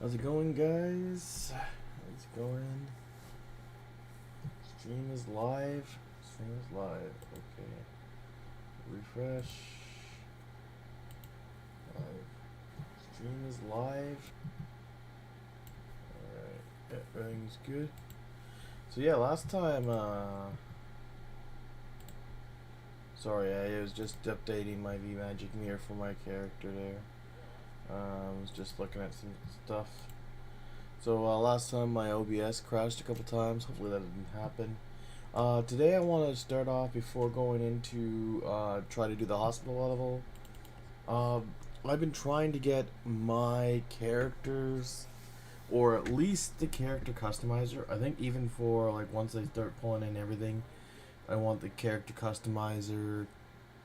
How's it going, guys? How's it going? Stream is live. Stream is live. Okay. Refresh. Live. Stream is live. Alright. Everything's good. So yeah, last time, sorry, I was just updating my V-Magic mirror for my character there. I was just looking at some stuff. So last time my OBS crashed a couple times. Hopefully that didn't happen. Today I want to start off before going into try to do the hospital level. I've been trying to get my characters, or at least the character customizer. I think even for like once I start pulling in everything, I want the character customizer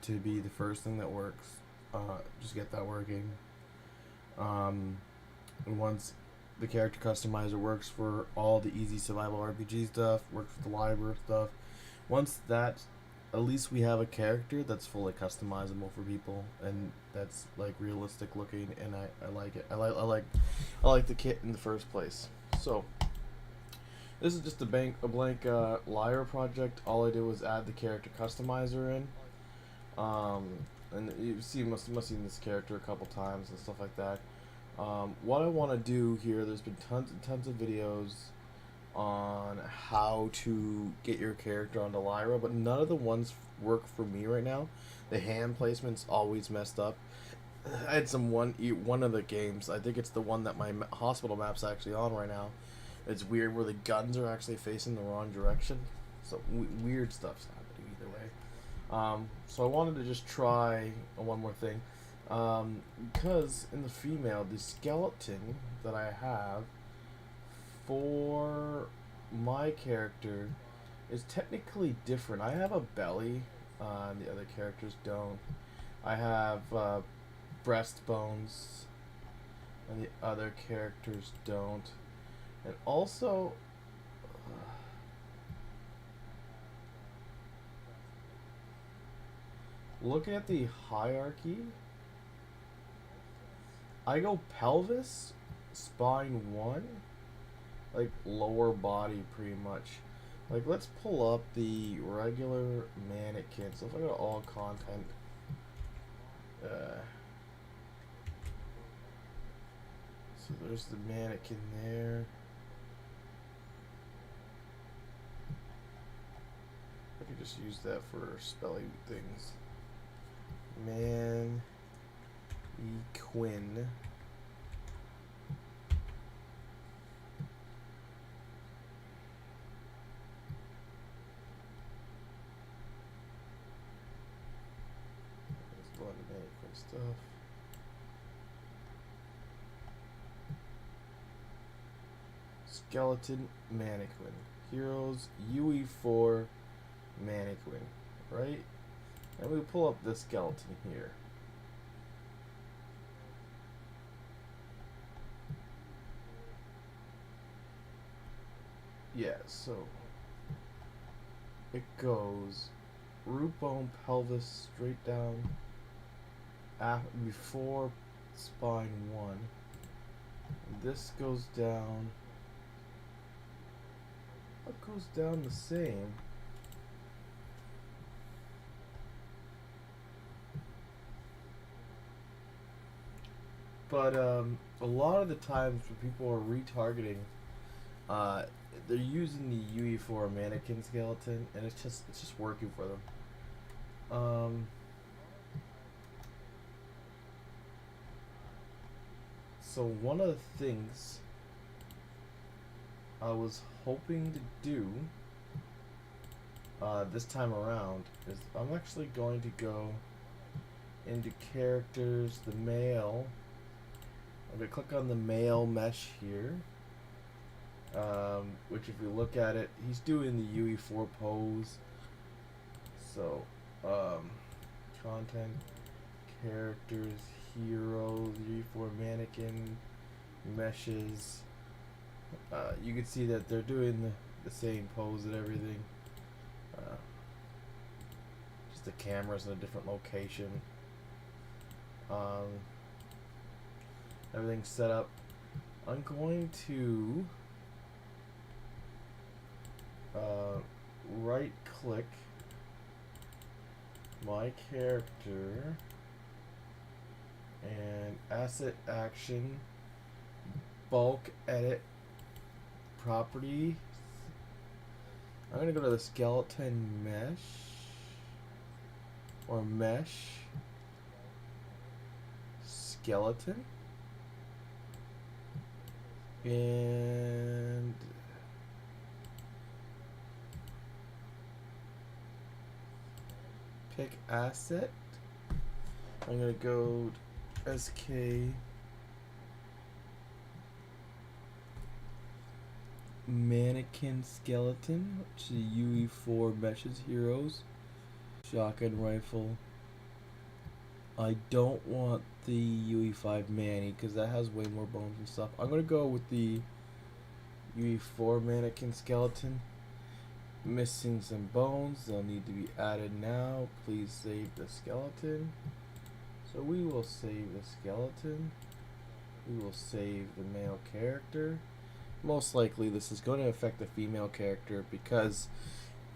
to be the first thing that works. Just get that working. And once the character customizer works for all the easy survival RPG stuff, works for the library stuff. Once that, at least we have a character that's fully customizable for people, and that's like realistic looking, and I like it. I like the kit in the first place. So this is just a blank Lyra project. All I did was add the character customizer in. Um, and you must have seen this character a couple times and stuff like that. What I want to do here, there's been tons and tons of videos on how to get your character onto Lyra, but none of the ones work for me right now. The hand placement's always messed up. I had one of the games, I think it's the one that my hospital map's actually on right now. It's weird where the guns are actually facing the wrong direction. So weird stuff's happening either way. So I wanted to just try one more thing. Because in the female, the skeleton that I have for my character is technically different. I have a belly, and the other characters don't. I have breastbones, and the other characters don't. And also, looking at the hierarchy, I go pelvis, spine 1, like lower body pretty much. Like, let's pull up the regular mannequin. So if I go to all content, so there's the mannequin there. I could just use that for spelling things. Man, Quinn. There's a lot of mannequin stuff. Skeleton mannequin. Heroes UE4 mannequin. Right? And we pull up the skeleton here. Yeah, so it goes root bone, pelvis, straight down before spine 1. This goes down. It goes down the same. But a lot of the times when people are retargeting, they're using the UE4 mannequin skeleton, and it's just working for them. So one of the things I was hoping to do this time around is I'm actually going to go into characters, the male. I'm going to click on the male mesh here, which if we look at it, he's doing the UE4 pose. So, content, characters, heroes, UE4 mannequin, meshes. You can see that they're doing the same pose and everything. Just the camera's in a different location. Everything's set up I'm going to right click my character and asset action bulk edit property. I'm going to go to the skeleton mesh or mesh skeleton and pick asset. I'm going to go SK mannequin skeleton, which is UE4 meshes heroes, shotgun rifle. I don't want the UE5 Manny because that has way more bones and stuff. I'm going to go with the UE4 mannequin skeleton. Missing some bones, they'll need to be added now. Please save the skeleton. So we will save the skeleton. We will save the male character. Most likely this is going to affect the female character because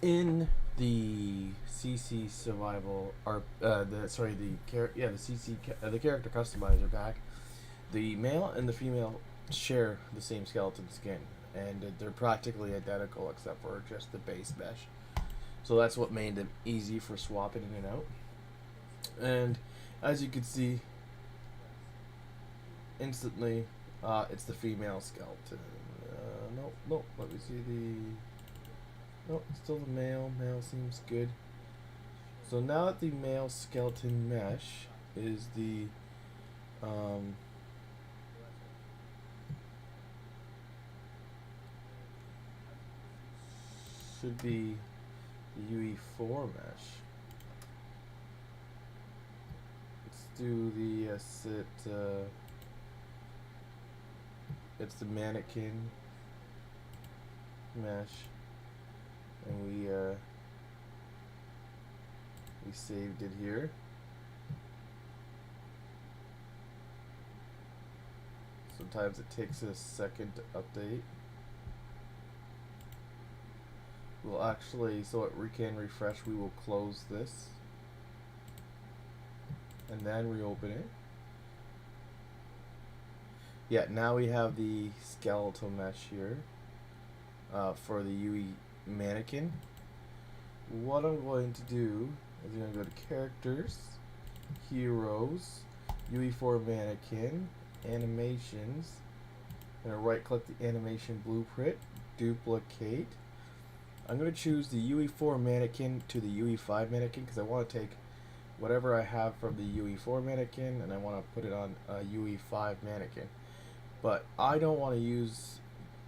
in the CC survival or the character customizer pack, the male and the female share the same skeleton skin, and they're practically identical except for just the base mesh. So that's what made them easy for swapping in and out. And as you can see, instantly, it's the female skeleton. Nope. Let me see the. Nope, still the male. Male seems good. So now that the male skeleton mesh is the should be the UE4 mesh. Let's do the it's the mannequin mesh, and we saved it here. Sometimes it takes a second to update. We'll actually, so it can refresh, we will close this and then reopen it. Yeah, now we have the skeletal mesh here for the UE mannequin. What I'm going to do is I'm going to go to characters, heroes, UE4 mannequin, animations. I'm going to right click the animation blueprint, duplicate. I'm going to choose the UE4 mannequin to the UE5 mannequin because I want to take whatever I have from the UE4 mannequin and I want to put it on a UE5 mannequin. But I don't want to use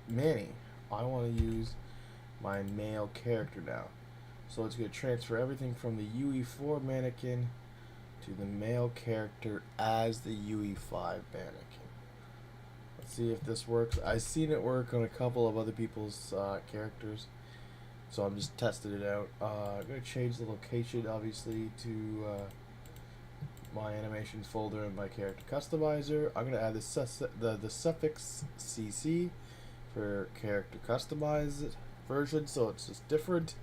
Manny. I want to use my male character now. So it's going to transfer everything from the UE4 mannequin to the male character as the UE5 mannequin. Let's see if this works. I've seen it work on a couple of other people's characters, so I'm just testing it out. I'm going to change the location, obviously, to my animations folder in my character customizer. I'm going to add the suffix CC for character customized version, so it's just different.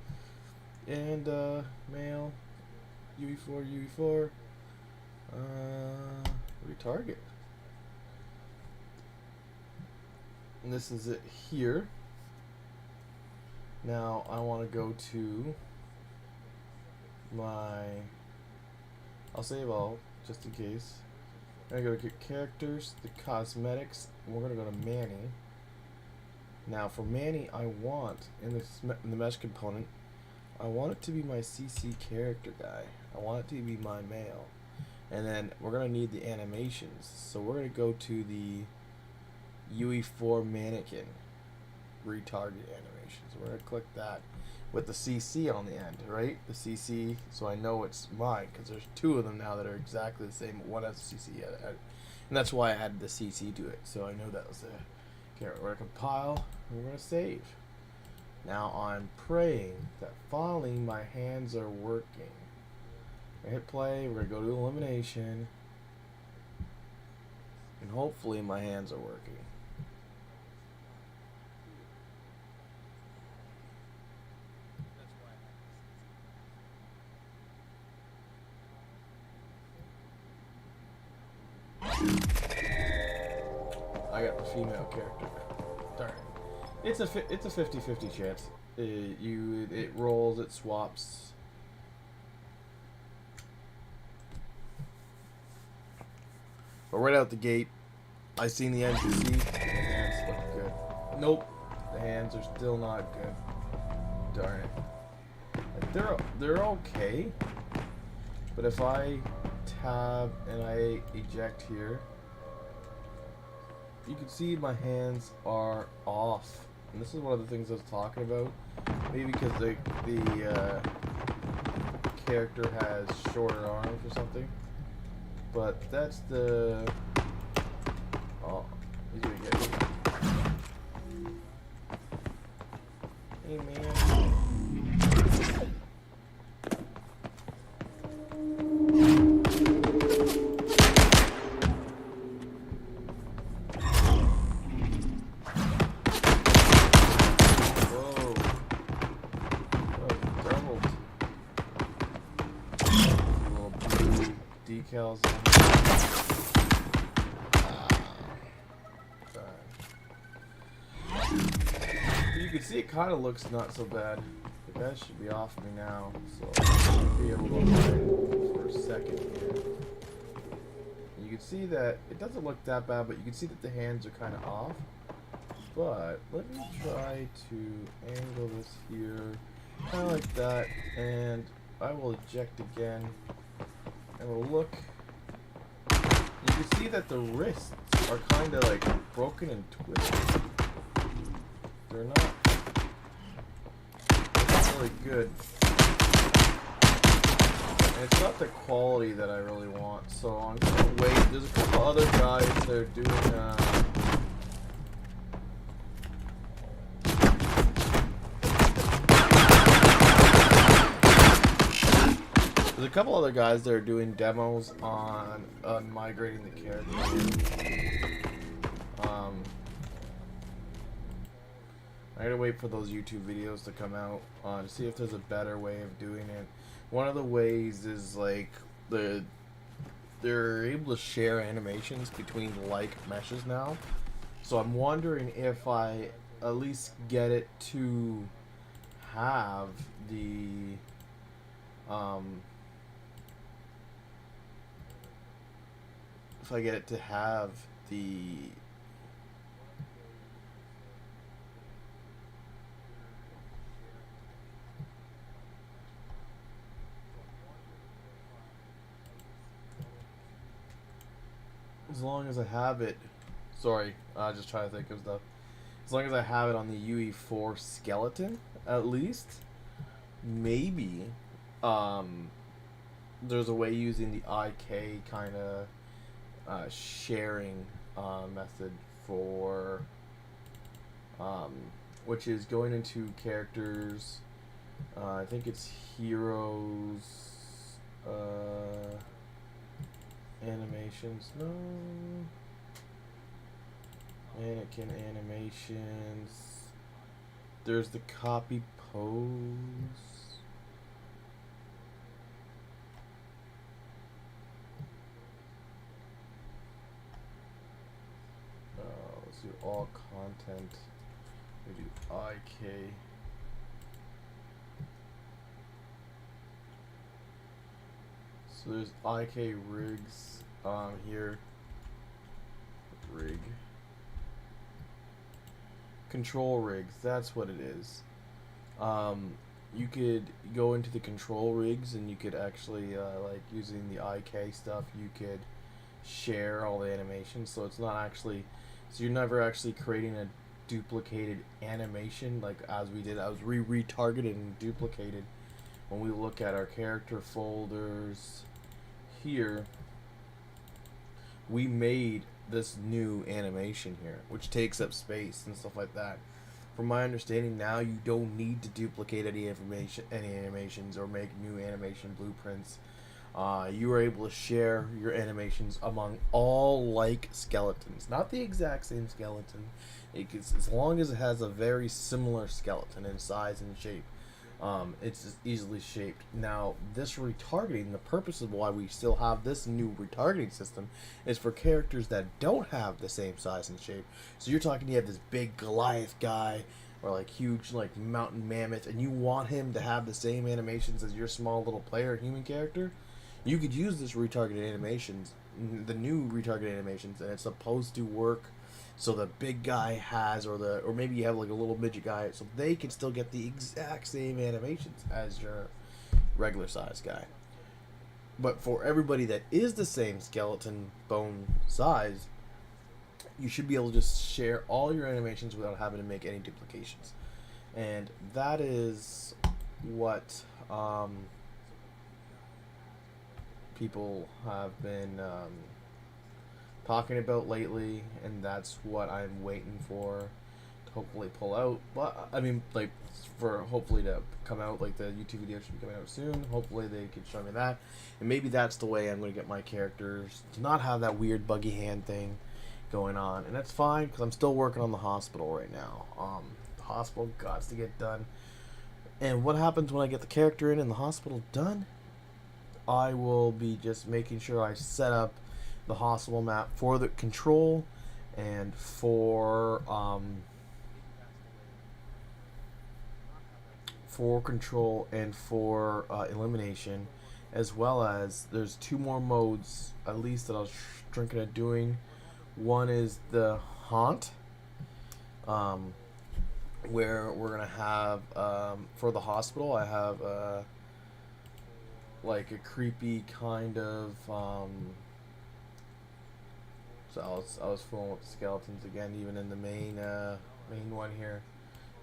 And male, UE4, retarget. And this is it here. Now I want to go to my, I'll save all just in case. I'm going to go to characters, the cosmetics, and we're going to go to Manny. Now for Manny, I want, in the mesh component, I want it to be my CC character guy. I want it to be my male. And then we're going to need the animations. So we're going to go to the UE4 mannequin retarget animations. We're going to click that with the CC on the end, right? The CC, so I know it's mine, because there's two of them now that are exactly the same. One has a CC, and that's why I added the CC to it. So I know that was the. Okay, we're going to compile, and we're going to save. Now I'm praying that finally my hands are working. I hit play, we're going to go to elimination, and hopefully my hands are working. I got the female character. Darn it. It's a 50-50 chance. It rolls, it swaps. But right out the gate, I seen the NPC. And the hands look good. Nope, the hands are still not good. Darn it. Like they're okay, but if I tab and I eject here, you can see my hands are off. And this is one of the things I was talking about. Maybe because the character has shorter arms or something. But that's the... Oh, he's gonna get me. Hey, man. Decals on you can see it kind of looks not so bad. The guy should be off me now, so I should be able to hide for a second here. You can see that it doesn't look that bad, but you can see that the hands are kind of off. But let me try to angle this here, kind of like that, and I will eject again. And we'll look. You can see that the wrists are kind of like broken and twisted. They're not really good. And it's not the quality that I really want. So I'm gonna wait. There's a couple other guys that are doing There's a couple other guys that are doing demos on migrating the character. I gotta wait for those YouTube videos to come out to see if there's a better way of doing it. One of the ways is like they're able to share animations between like meshes now. So I'm wondering if I at least get it to have the if I get it to have the as long as I have it, sorry, I just trying to think of stuff. As long as I have it on the UE4 skeleton, at least, maybe, there's a way using the IK kind of sharing method for, which is going into characters, I think it's heroes, animations, no, mannequin animations, there's the copy pose, let's do all content, we do IK, so there's IK rigs here, rig, control rigs, that's what it is. You could go into the control rigs and you could actually like using the IK stuff, you could share all the animations, so it's not actually, so you're never actually creating a duplicated animation like as we did. I was retargeted and duplicated. When we look at our character folders here, we made this new animation here, which takes up space and stuff like that. From my understanding, now you don't need to duplicate any animations or make new animation blueprints. You are able to share your animations among all like skeletons, not the exact same skeleton. As long as it has a very similar skeleton in size and shape. It's just easily shaped. Now, this retargeting, the purpose of why we still have this new retargeting system is for characters that don't have the same size and shape. So you're talking, you have this big Goliath guy or like huge like mountain mammoth, and you want him to have the same animations as your small little player human character. You could use this retargeted animations, the new retargeted animations, and it's supposed to work so the big guy has, or maybe you have like a little midget guy, so they can still get the exact same animations as your regular size guy. But for everybody that is the same skeleton bone size, you should be able to just share all your animations without having to make any duplications. And that is what people have been talking about lately, and that's what I'm waiting for to hopefully pull out. But I mean, like, for hopefully to come out, like the YouTube video should be coming out soon. Hopefully they can show me that, and maybe that's the way I'm going to get my characters to not have that weird buggy hand thing going on, and that's fine because I'm still working on the hospital right now. The hospital got to get done, and what happens when I get the character in and the hospital done? I will be just making sure I set up the hospital map for the control and for control and for elimination, as well as there's two more modes at least that I was thinking of doing. One is the haunt, where we're gonna have for the hospital I have like a creepy kind of so I was fooling with the skeletons again, even in the main one here.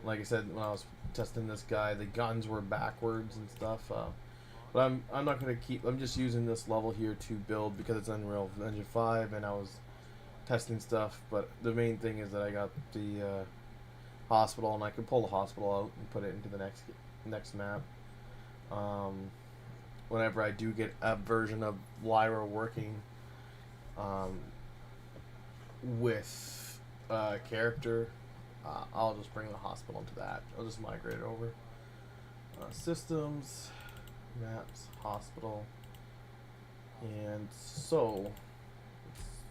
Like I said, when I was testing this guy, the guns were backwards and stuff. But I'm not gonna keep. I'm just using this level here to build because it's Unreal Engine 5, and I was testing stuff. But the main thing is that I got the hospital, and I can pull the hospital out and put it into the next map. Whenever I do get a version of Lyra working with a character, I'll just bring the hospital into that. I'll just migrate it over. Systems, maps, hospital, and so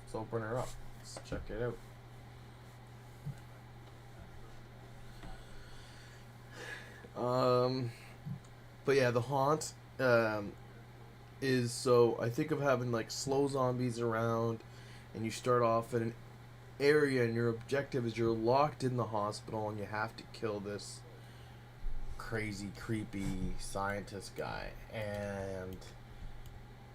let's open her up. Let's check it out. But yeah, the haunt is, so I think of having like slow zombies around, and you start off in an area, and your objective is you're locked in the hospital, and you have to kill this crazy, creepy scientist guy, and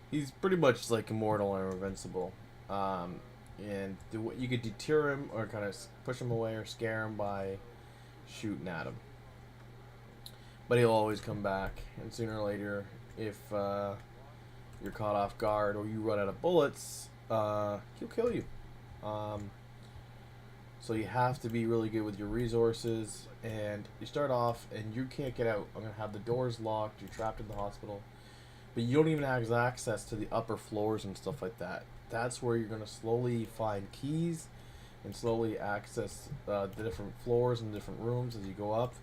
he's pretty much like immortal and invincible. And you could deter him or kind of push him away or scare him by shooting at him. But he'll always come back, and sooner or later, if you're caught off guard or you run out of bullets, he'll kill you. So you have to be really good with your resources, and you start off and you can't get out. I'm going to have the doors locked, you're trapped in the hospital, but you don't even have access to the upper floors and stuff like that. That's where you're going to slowly find keys and slowly access the different floors and different rooms as you go up.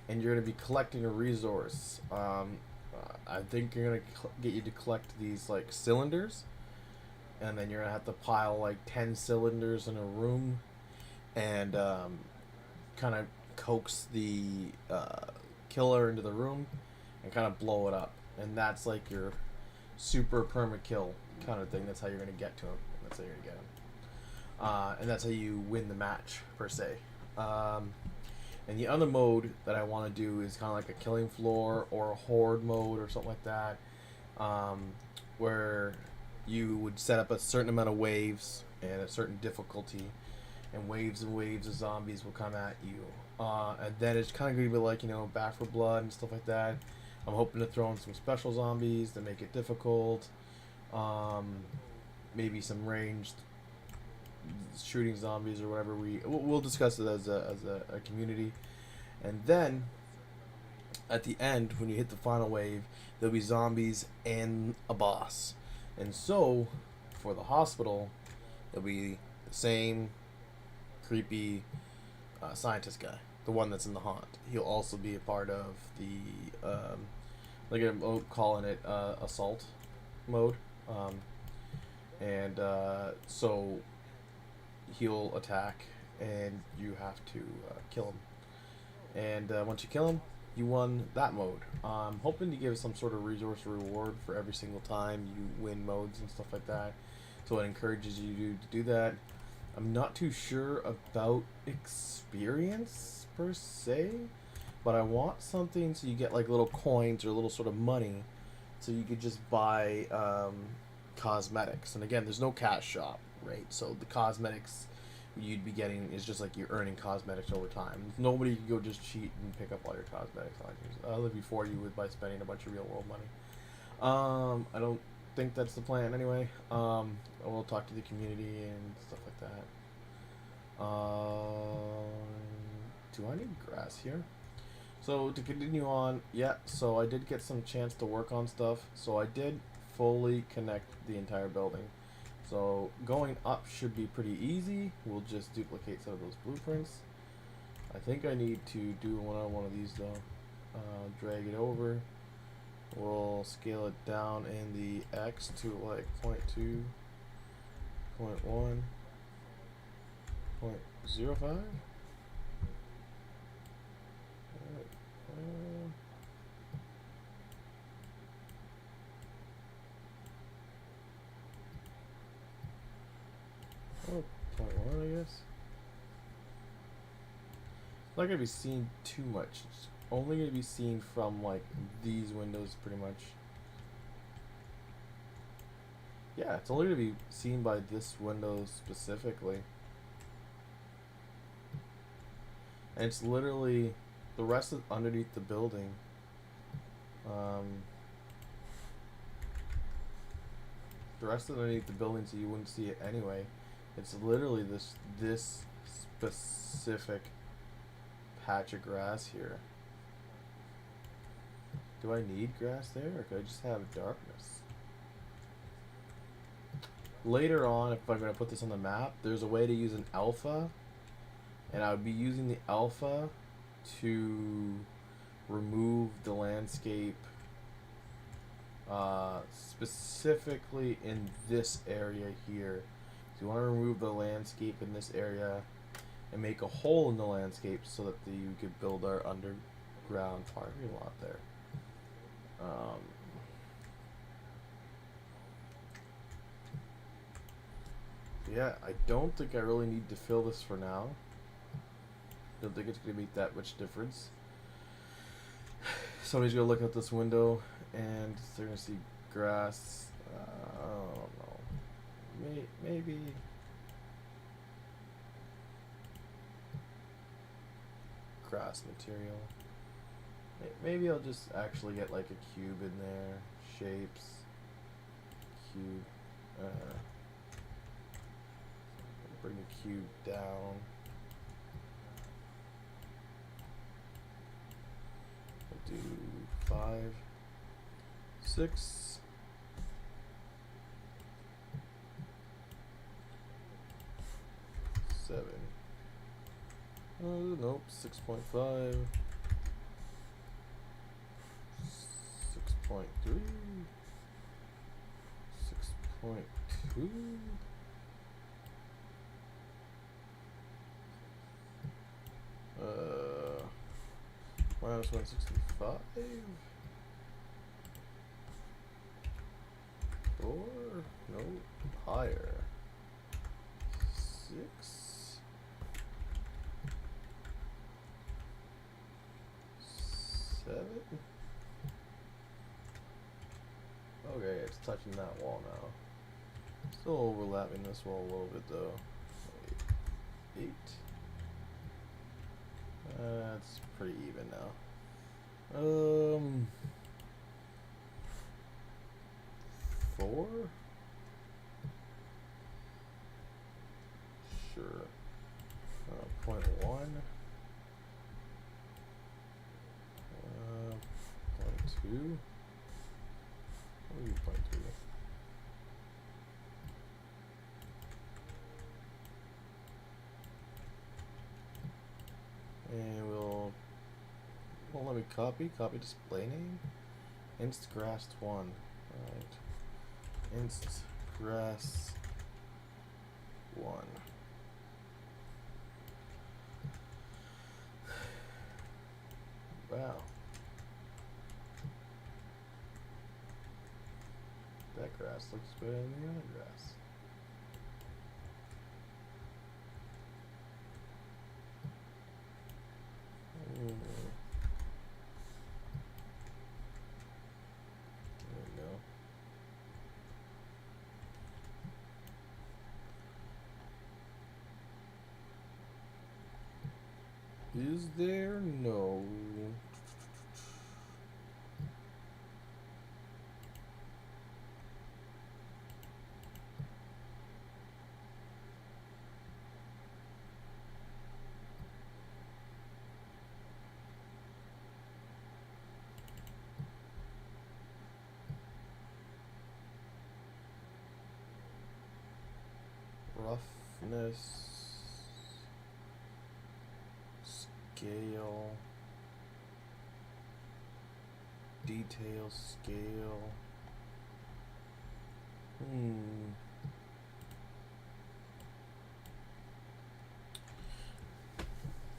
And you're going to be collecting a resource. I think you're going to get you to collect these like cylinders, and then you're going to have to pile like 10 cylinders in a room, and kind of coax the killer into the room and kind of blow it up. And that's like your super perma kill kind of thing. That's how you're going to get to him. That's how you're going to get him. And that's how you win the match, per se. And the other mode that I want to do is kind of like a killing floor or a horde mode or something like that, where you would set up a certain amount of waves and a certain difficulty, and waves of zombies will come at you. And then it's kind of going to be like, you know, Back for Blood and stuff like that. I'm hoping to throw in some special zombies to make it difficult. Maybe some ranged shooting zombies or whatever. We'll discuss it as a community. And then at the end, when you hit the final wave, there'll be zombies and a boss. And so for the hospital, it'll be the same creepy scientist guy. the one that's in the haunt. He'll also be a part of the like I'm calling it assault mode, and so he'll attack, and you have to kill him. And once you kill him, you won that mode. I'm hoping to give some sort of resource reward for every single time you win modes and stuff like that. So it encourages you to do that. I'm not too sure about experience per se, but I want something so you get like little coins or little sort of money, so you could just buy cosmetics. And again, there's no cash shop, right? So the cosmetics you'd be getting is just like you're earning cosmetics over time. Nobody can go just cheat and pick up all your cosmetics items before you would by spending a bunch of real world money. I don't think that's the plan anyway. We'll talk to the community and stuff like that. Do I need grass here? So to continue on, yeah, so I did get some chance to work on stuff. So I did fully connect the entire building. So going up should be pretty easy. We'll just duplicate some of those blueprints. I think I need to do one of these though. Drag it over. We'll scale it down in the X to like 0.2, 0.1, 0.05. Oh, 0.1, I guess. Not gonna be seen too much. It's only gonna be seen from like these windows, pretty much. Yeah, it's only gonna be seen by this window specifically, and it's literally the rest of underneath the building. The rest of underneath the building, so you wouldn't see it anyway. It's literally this specific patch of grass here. Do I need grass there, or could I just have darkness? Later on, if I'm going to put this on the map, there's a way to use an alpha, and I would be using the alpha to remove the landscape specifically in this area here. So you want to remove the landscape in this area and make a hole in the landscape so that you could build our underground parking lot there. Yeah, I don't think I really need to fill this for now. Don't think it's going to make that much difference. Somebody's going to look out this window and they're going to see grass. I don't know. Maybe. Grass material. Maybe I'll just actually get like a cube in there. Shapes. Cube. Bring the cube down. I'll do 5, 6. 7. Nope, 6.5. 6.3. 6.2. Minus 165. 4. No, higher. 6. 7. Okay, it's touching that wall now. Still overlapping this wall a little bit though. 8. That's pretty even now. 4? Sure. 0.1. 0.2. Maybe 0.2. And we'll Copy display name. Inst grass 1. Alright. Inst grass 1. Wow. That grass looks better than the other grass. There we go. Is there? No. Roughness, scale, detail, scale.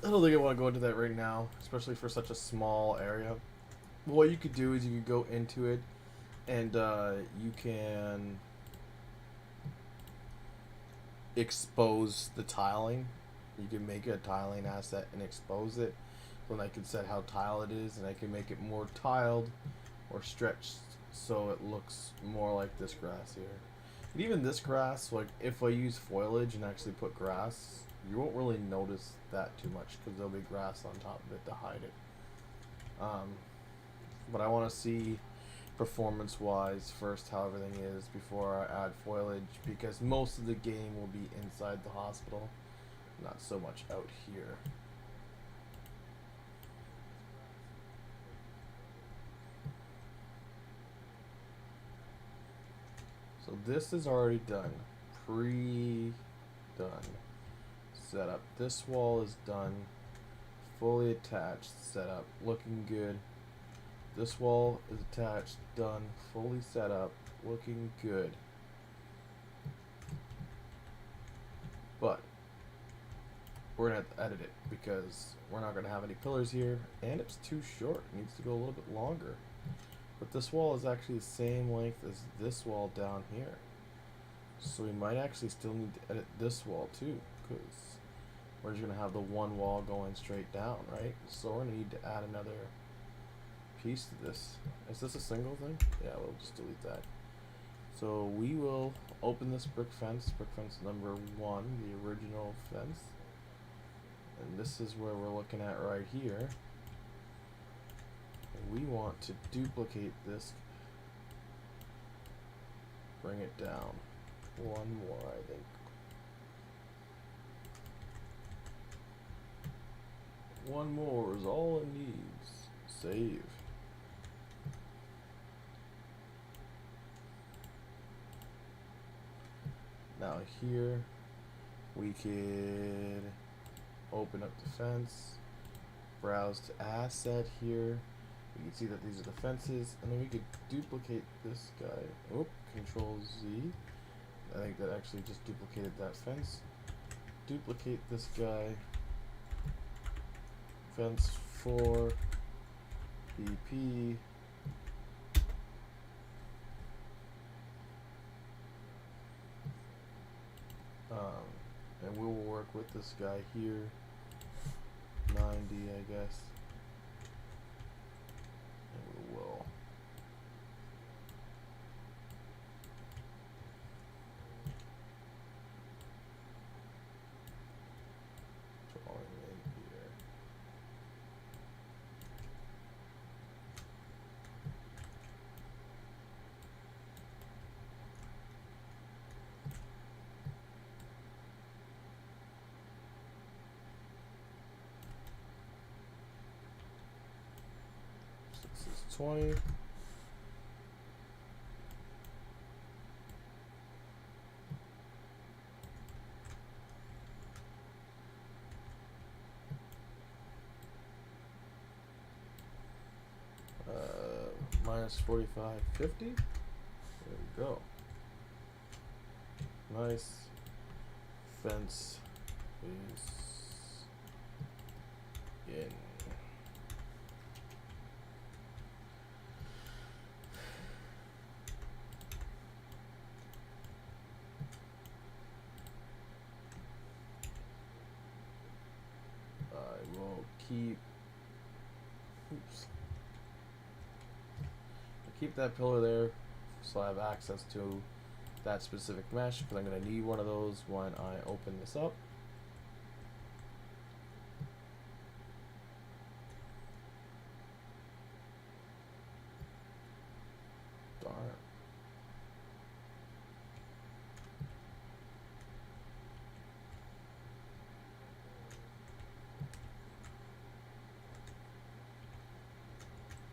I don't think I want to go into that right now, especially for such a small area. What you could do is you could go into it and you can expose the tiling. You can make a tiling asset and expose it. Then I can set how tile it is, and I can make it more tiled or stretched so it looks more like this grass here. And even this grass, like if I use foliage and actually put grass, you won't really notice that too much because there'll be grass on top of it to hide it. But I want to see performance wise first how everything is before I add foliage, because most of the game will be inside the hospital, not so much out here. So this is already done, pre-done, set up. This wall is done, fully attached, set up, looking good. This wall is attached, done, fully set up, looking good. But we're gonna have to edit it because we're not gonna have any pillars here, and it's too short. It needs to go a little bit longer. But this wall is actually the same length as this wall down here. So we might actually still need to edit this wall too, because we're just gonna have the one wall going straight down, right? So we're gonna need to add another piece to this. Is this a single thing? Yeah, we'll just delete that. So we will open this brick fence number 1, the original fence. And this is where we're looking at right here. And we want to duplicate this, bring it down. One more, I think. One more is all it needs. Save. Now here we could open up the fence, browse to asset here. We can see that these are the fences, and then we could duplicate this guy. Oop, Control Z. I think that actually just duplicated that fence. Duplicate this guy. Fence 4 BP. And we will work with this guy here. 90, I guess. And we will. Drawing in here. This is 20. minus 45, 50. There we go. Nice. Fence is in. I will keep. Oops. I'll keep that pillar there, so I have access to that specific mesh, because I'm going to need one of those when I open this up. Darn.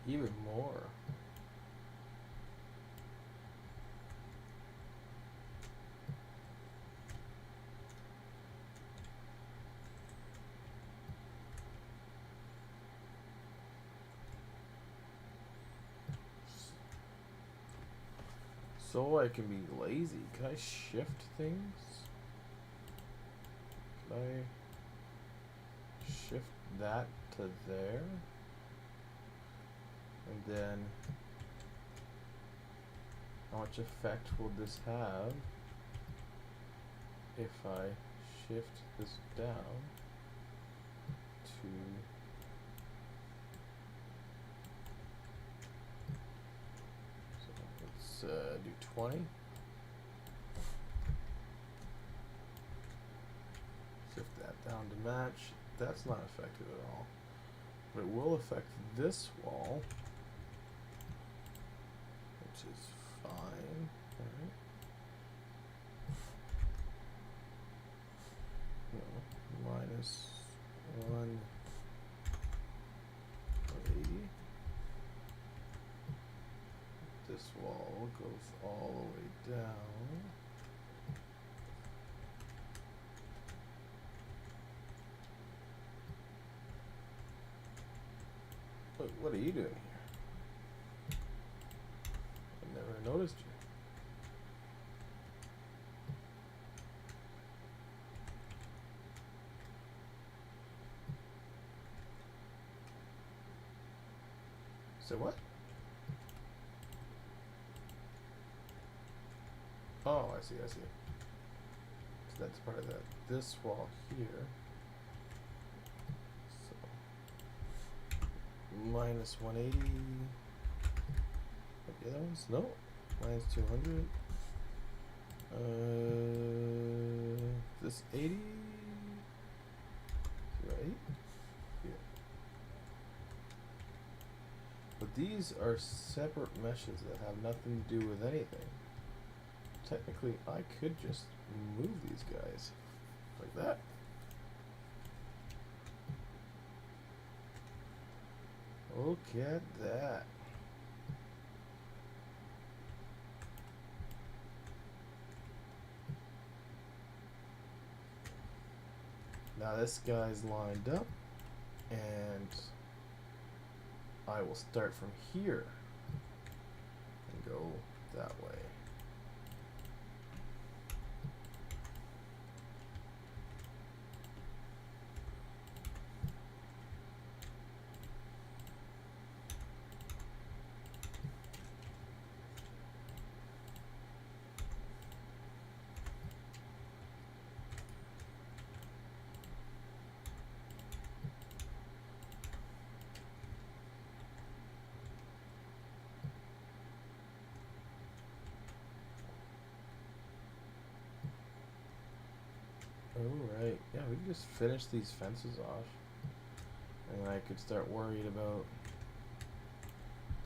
Even more. So I can be lazy. Can I shift things? Can I shift that to there? And then how much effect will this have if I shift this down to do 20. Shift that down to match. That's not effective at all. But it will affect this wall, which is fine. Alright. No, minus 180. This wall goes all the way down. Wait, what are you doing here? I never noticed you. So what? Oh, I see, I see. So that's part of that. This wall here. So minus 180. Like the other ones? No. Minus 200. This 80. Right? Yeah. But these are separate meshes that have nothing to do with anything. Technically, I could just move these guys like that. Look at that. Now this guy's lined up, and I will start from here and go that way. Alright, yeah, we can just finish these fences off. And then I could start worried about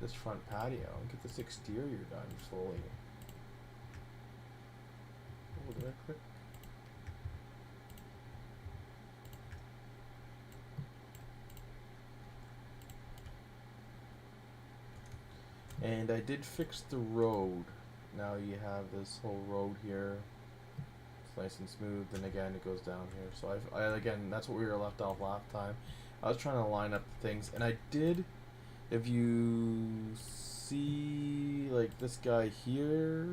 this front patio and get this exterior done slowly. Oh, did I click? And I did fix the road. Now you have this whole road here. It's nice and smooth. Then again, it goes down here. So again, that's what we were left off last time. I was trying to line up things, and I did. If you see, like, this guy here.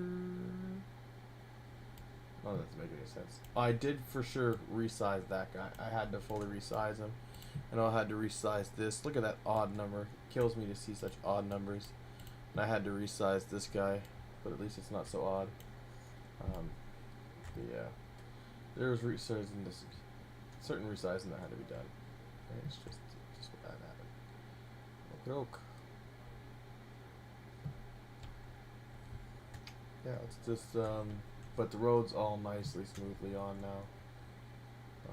Oh, that doesn't make any sense. I did for sure resize that guy. I had to fully resize him. And I had to resize this. Look at that odd number. It kills me to see such odd numbers. And I had to resize this guy. But at least it's not so odd. But yeah. There was resizing this. Certain resizing that had to be done. And it's just what that happened. Okie yeah, it's just, but the road's all nicely, smoothly on now. I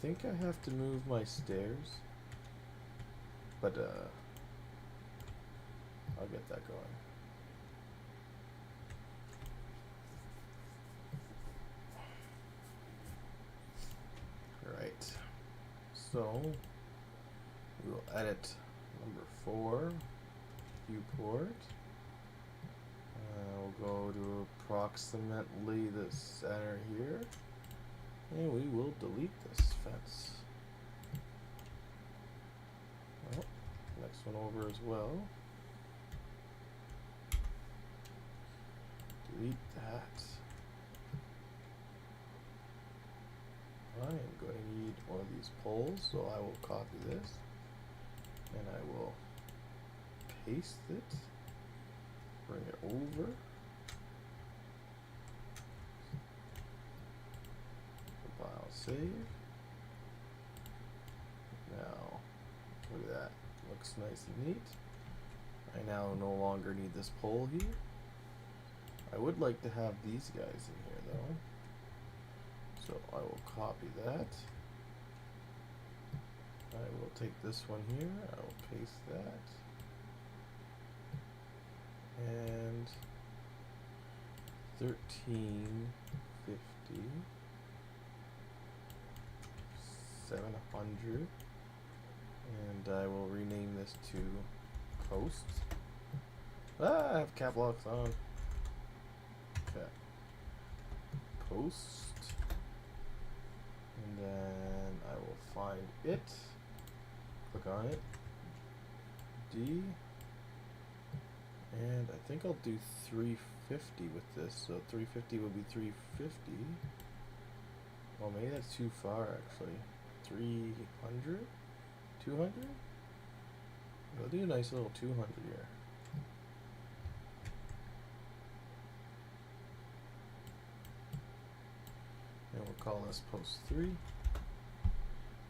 think I have to move my stairs. But, I'll get that going. Right. So, we will edit number 4, viewport. We'll go to approximately the center here. And we will delete this fence. Oh, next one over as well. Delete that. I am going to need one of these poles, so I will copy this. And I will paste it. Bring it over. Compile, save. Now, look at that. Looks nice and neat. I now no longer need this pole here. I would like to have these guys in here though. So I will copy that. I will take this one here. I will paste that. And 1350 700, and I will rename this to Coast. I have cap locks on. Okay. Post, and then I will find it. Click on it. D. And I think I'll do 350 with this. So 350 would be 350. Well, maybe that's too far actually. 300? 200? I'll do a nice little 200 here. And we'll call this post 3.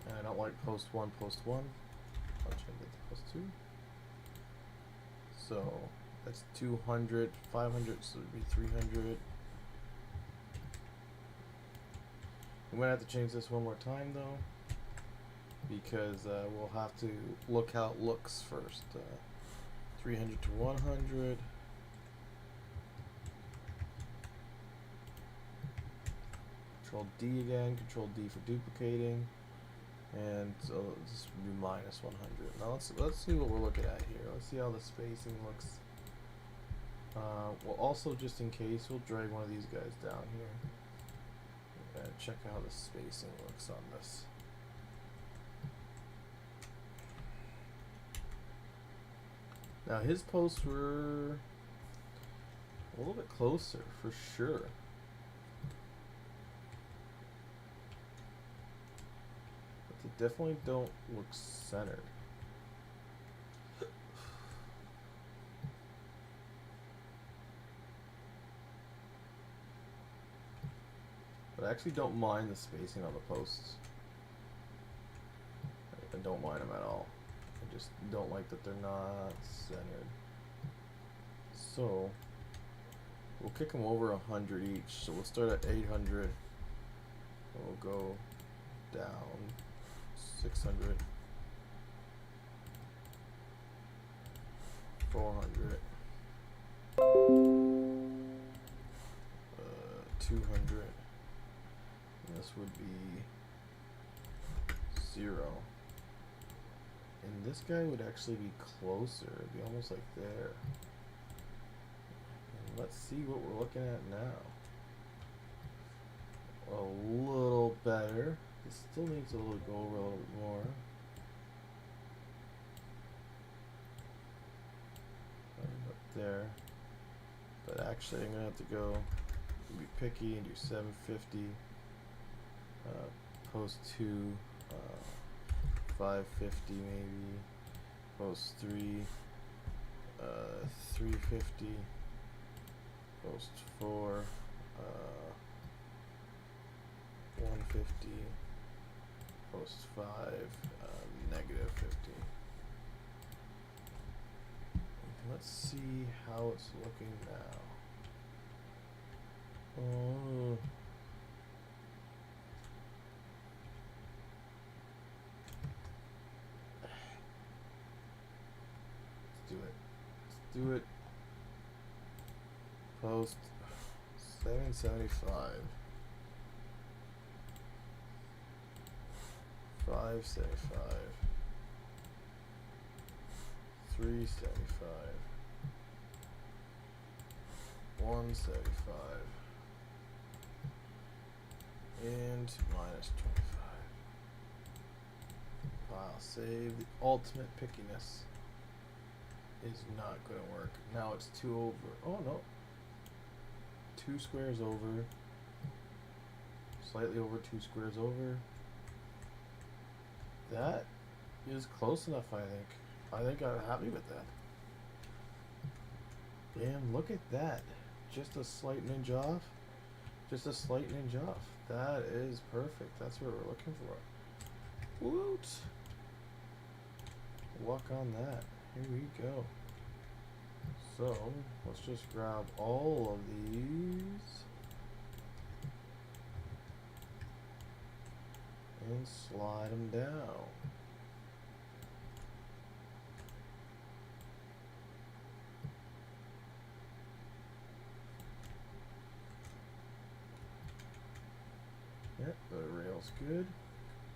And I don't like post 1, post 1. I'll change it to post 2. So that's 200, 500, so it would be 300. I'm going to have to change this one more time though, because we'll have to look how it looks first. 300 to 100. Control D again, Control D for duplicating. And so this would be minus 100. Now let's see what we're looking at here. Let's see how the spacing looks. Well, also just in case, we'll drag one of these guys down here. And check how the spacing looks on this. Now his posts were a little bit closer for sure. They definitely don't look centered. But I actually don't mind the spacing on the posts. I don't mind them at all. I just don't like that they're not centered. So we'll kick them over 100 each. So we'll start at 800. And we'll go down 600, 400, 200, and this would be 0. And this guy would actually be closer. It'd be almost like there. And let's see what we're looking at now. A little better. It still needs to go over a little bit more. there. But actually, I'm gonna have to go be picky and do 750. Post 2, 550 maybe. Post 3, 350. Post 4, 150. Post 5, negative 50. Let's see how it's looking now. Oh. Let's do it. Let's do it. Post 775. 575. 375. 175. And minus 25. File save. The ultimate pickiness is not going to work. Now it's 2 over. Oh no. 2 squares over. Slightly over 2 squares over. That is close enough, I think. I think I'm happy with that. Damn, look at that. Just a slight ninja off. Just a slight ninja off. That is perfect. That's what we're looking for. Woot! Luck on that. Here we go. So, let's just grab all of these and slide them down. Yep, the rail's good.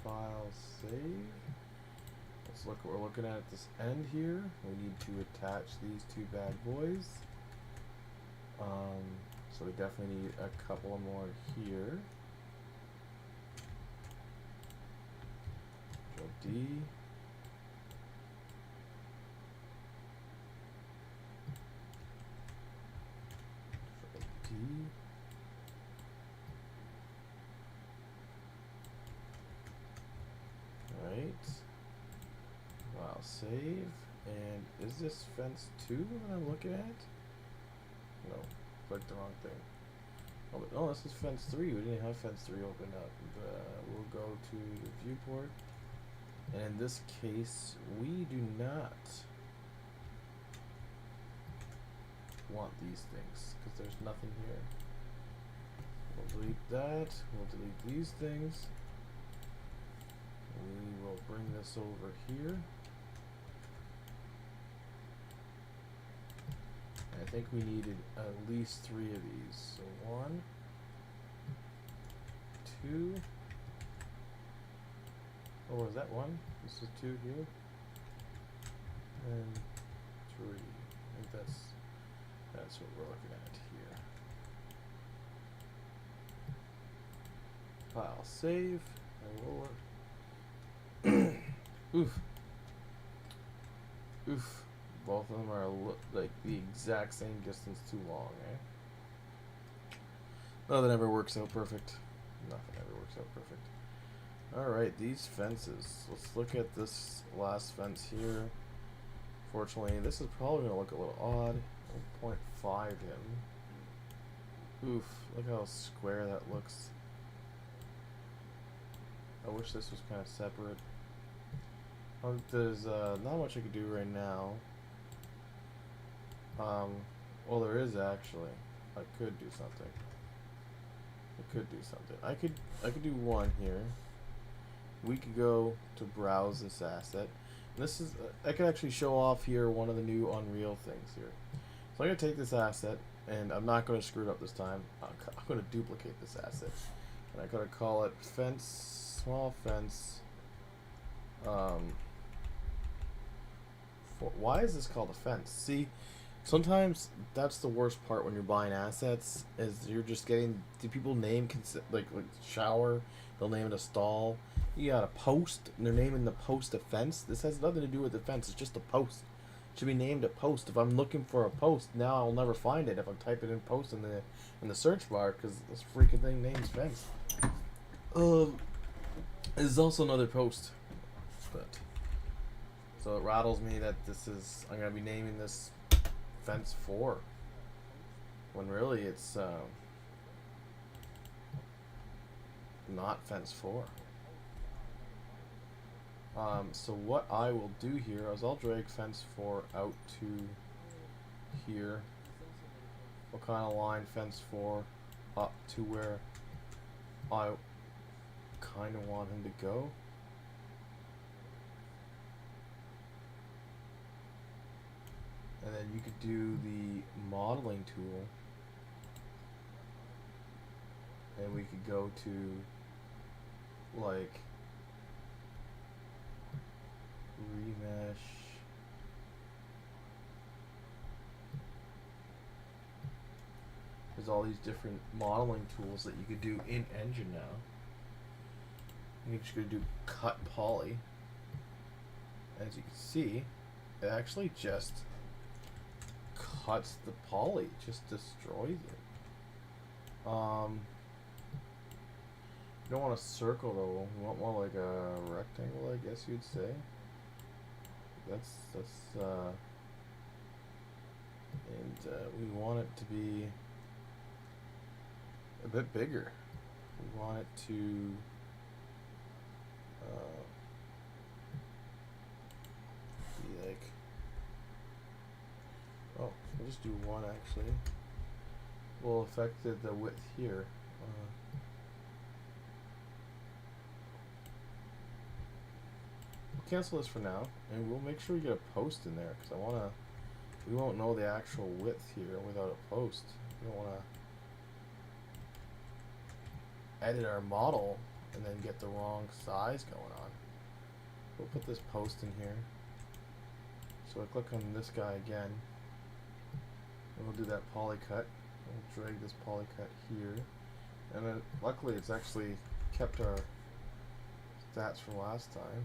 File save. Let's look what we're looking at this end here. We need to attach these 2 bad boys. So we definitely need a couple more here. Control D. Control D. Right. File save. And is this fence 2 that I'm looking at? No, clicked the wrong thing. Oh, but no, this is fence 3. We didn't have fence 3 open up. We'll go to the viewport. And in this case, we do not want these things because there's nothing here. We'll delete that. We'll delete these things. We will bring this over here. I think we needed at least 3 of these. So 1, 2. Oh, is that 1? This is 2 here. And 3. I think that's what we're looking at here. File save. And we'll oof. Oof. Both of them are like the exact same distance too long, eh? Nothing ever works out perfect. Nothing ever works out perfect. Alright, these fences. Let's look at this last fence here. Fortunately, this is probably going to look a little odd. 0.5 him. Oof, look how square that looks. I wish this was kind of separate. There's not much I could do right now. Well, there is actually. I could do something. I could do 1 here. We could go to browse this asset. And this is I could actually show off here one of the new Unreal things here. So I'm gonna take this asset, and I'm not gonna screw it up this time. I'm gonna duplicate this asset, and I'm gonna call it fence, small fence. Why is this called a fence? See, sometimes that's the worst part when you're buying assets is you're just getting. Do people name like shower? They'll name it a stall. You got a post, and they're naming the post a fence. This has nothing to do with the fence. It's just a post. should be named a post. If I'm looking for a post, now I'll never find it if I'm typing in post in the search bar because this freaking thing names fence. There's also another post, but so it rattles me that I'm gonna be naming this fence 4 when really it's not fence 4. So what I will do here is I'll drag fence 4 out to here. We'll kind of line fence 4 up to where I kind of want him to go. And then you could do the modeling tool, and we could go to like remesh. There's all these different modeling tools that you could do in Engine now. You're just going to do cut poly. As you can see, it actually just cuts the poly, just destroys it. You don't want a circle though. You want more like a rectangle, I guess you'd say. We want it to be a bit bigger. We want it to be like, oh, we'll just do 1 actually. We'll affect the width here. Cancel this for now, and we'll make sure we get a post in there because we won't know the actual width here without a post. We don't want to edit our model and then get the wrong size going on. We'll put this post in here. So I click on this guy again, and we'll do that poly cut. We'll drag this poly cut here, and then luckily it's actually kept our stats from last time.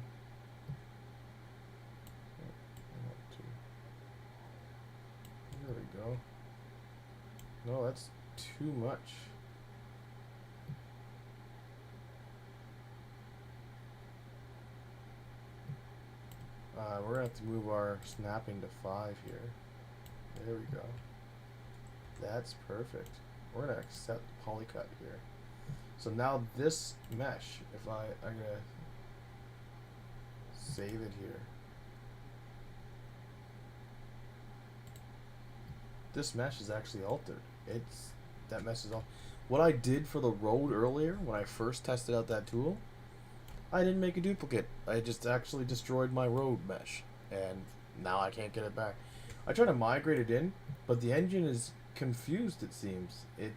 There we go. No, that's too much. We're gonna have to move our snapping to 5 here. There we go. That's perfect. We're gonna accept polycut here. So now this mesh, I'm gonna save it here. This mesh is actually altered. That mesh is off. What I did for the road earlier when I first tested out that tool, I didn't make a duplicate. I just actually destroyed my road mesh, and now I can't get it back. I tried to migrate it in, but the engine is confused, it seems. And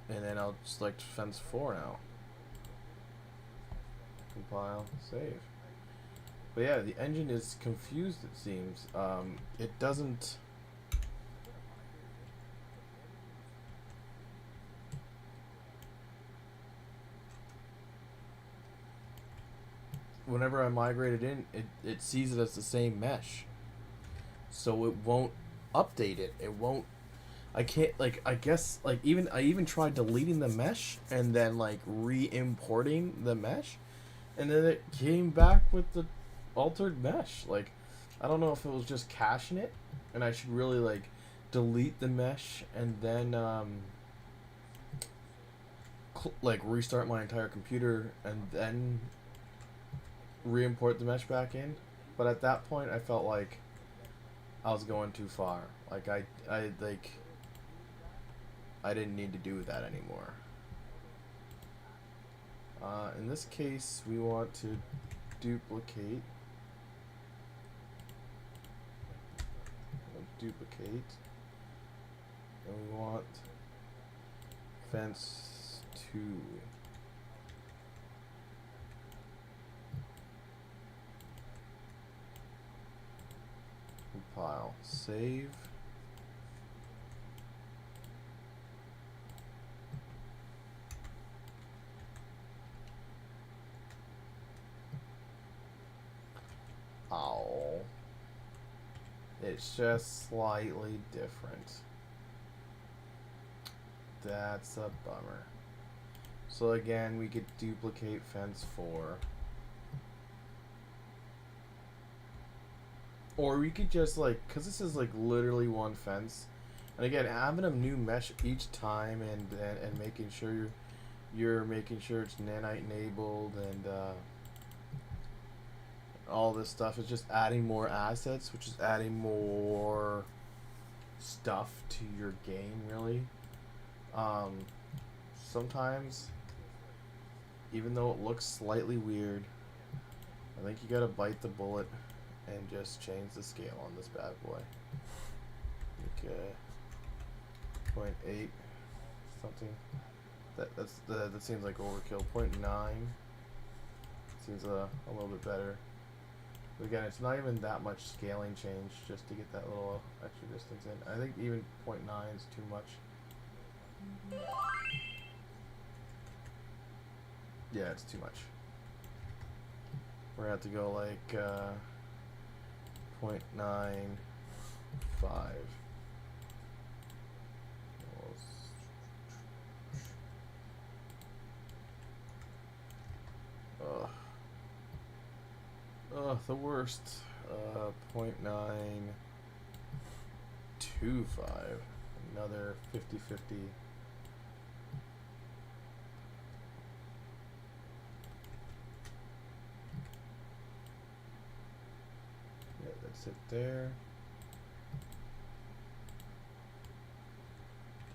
then I'll select fence 4 now. Compile, save. But yeah, the engine is confused, it seems. It doesn't... Whenever I migrate it in, it sees it as the same mesh. So it won't update it. It won't... I can't, like, I guess, like, I even tried deleting the mesh and then, like, re-importing the mesh. And then it came back with the altered mesh. Like, I don't know if it was just caching it, and I should really, like, delete the mesh and then, like, restart my entire computer and then re-import the mesh back in. But at that point, I felt like I was going too far. Like, I didn't need to do that anymore. In this case, we want to duplicate. And we want fence 2. Compile, save. It's just slightly different. That's a bummer. So again, we could duplicate fence 4. Or we could just like, cause this is like literally one fence, and again having a new mesh each time, and making sure you're making sure it's nanite enabled, and all this stuff is just adding more assets, which is adding more stuff to your game really. Um, Sometimes, even though it looks slightly weird, I think you gotta bite the bullet and just change the scale on this bad boy. Okay, 0.8 something. That seems like overkill. 0.9 seems a little bit better. But again, it's not even that much scaling change just to get that little extra distance in. I think even 0.9 is too much. Yeah, it's too much. We're gonna have to go like 0.95. Ugh. Ugh, the worst. 0.925. Another 50-50. Yeah, that's it there.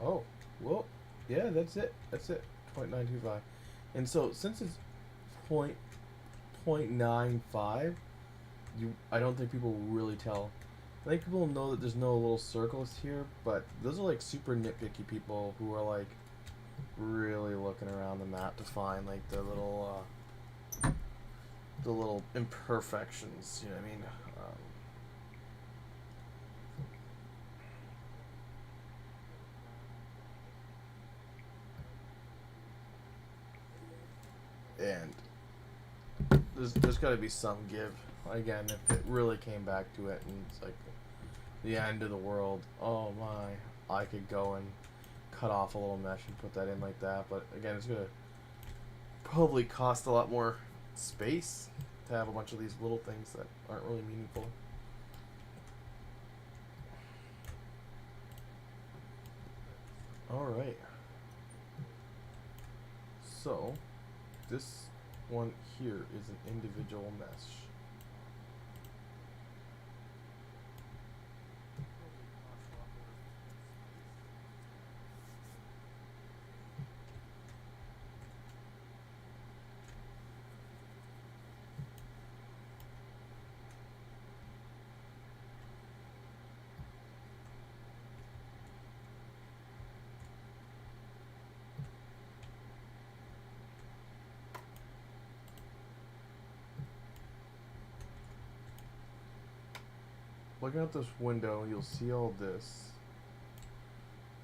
Oh, well, yeah, that's it. That's it. 0.925. And so since it's 0.95, I don't think people really tell. I think people know that there's no little circles here, but those are like super nitpicky people who are like really looking around the map to find like the little imperfections. You know what I mean? And there's got to be some give. Again, if it really came back to it and it's like the end of the world, oh my, I could go and cut off a little mesh and put that in like that. But again, it's gonna probably cost a lot more space to have a bunch of these little things that aren't really meaningful. Alright. So, this one here is an individual mesh. Looking out this window, you'll see all this.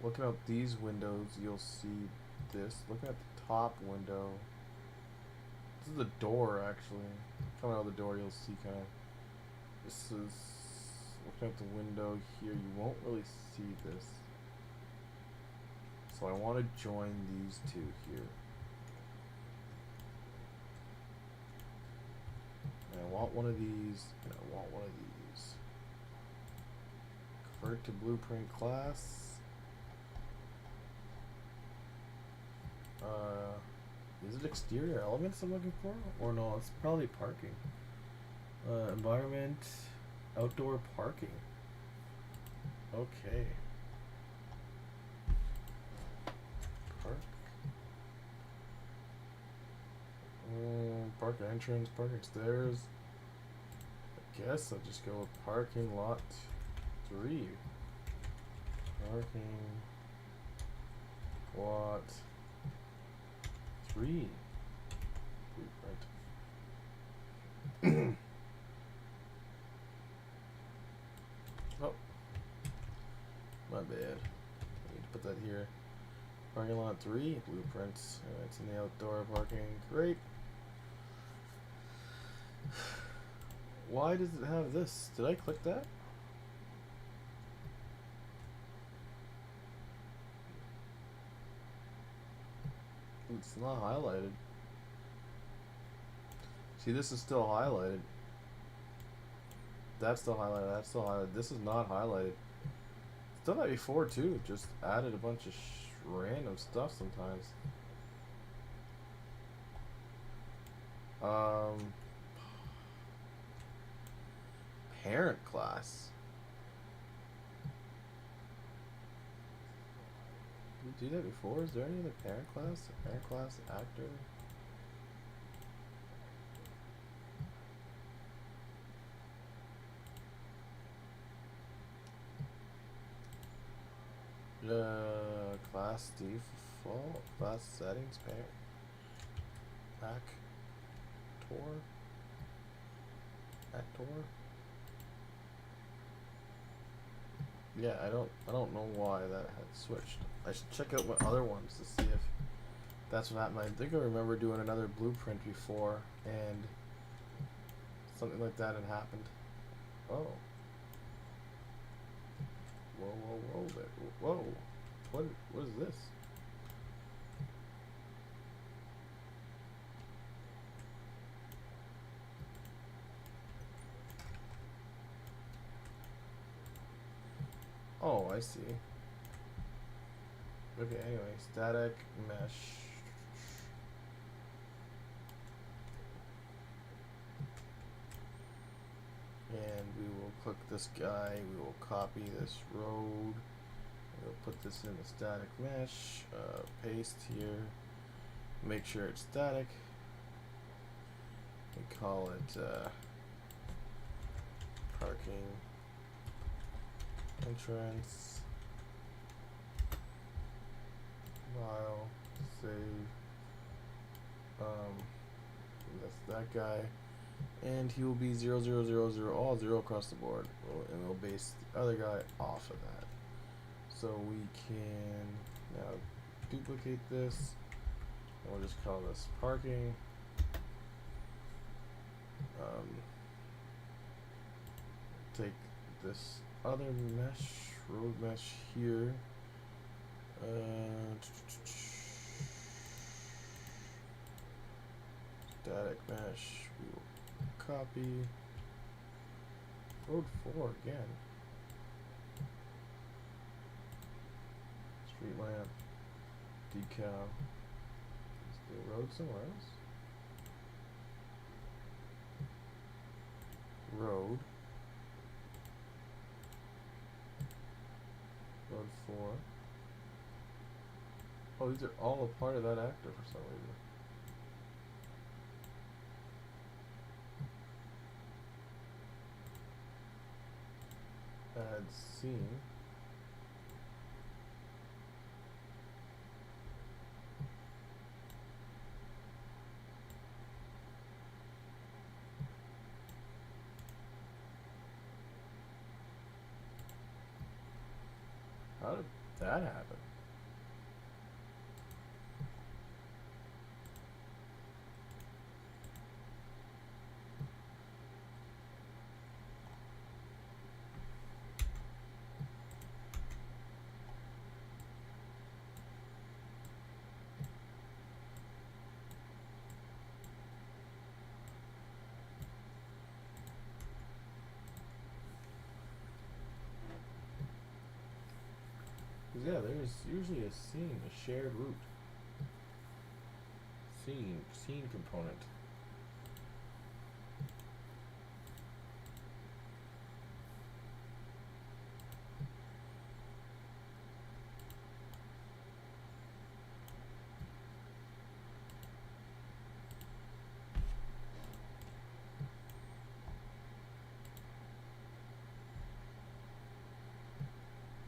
Looking out these windows, you'll see this. Looking at the top window, this is the door actually. Coming out the door, you'll see kind of. This is looking out the window here. You won't really see this. So I want to join these two here. And I want one of these, and I want one of these. Convert to blueprint class. Is it exterior elements I'm looking for? Or no, it's probably parking. Environment, outdoor parking. Okay. Park. Park entrance, parking stairs. I guess I'll just go with parking lot 3. Parking lot 3. Blueprint. Oh, my bad. I need to put that here. Parking lot 3, blueprints. It's in the outdoor parking. Great. Why does it have this? Did I click that? It's not highlighted. See, this is still highlighted. That's still highlighted. That's still highlighted. This is not highlighted. It's done that before too. Just added a bunch of random stuff sometimes. Parent class. Did you do that before? Is there any other parent class? Parent class actor? Class default, class settings, parent, actor. Yeah, I don't know why that had switched. I should check out my other ones to see if that's what happened. I think I remember doing another blueprint before, and something like that had happened. Oh. Whoa. What is this? Oh, I see. Okay, anyway, static mesh. And we will click this guy, we will copy this road, we'll put this in the static mesh, paste here, make sure it's static, we call it parking entrance, file, save, that's that guy. And he will be 0, 0, 0, 0, all 0 across the board. And we'll base the other guy off of that. So we can now duplicate this. And we'll just call this parking. Take this other mesh, road mesh here. Static mesh. We will copy road 4 again. Street lamp, decal. Let's do a road somewhere else. Road 4. Oh, these are all a part of that actor for some reason. Add scene. How did that happen? Yeah, there's usually a scene, a shared route. Scene component.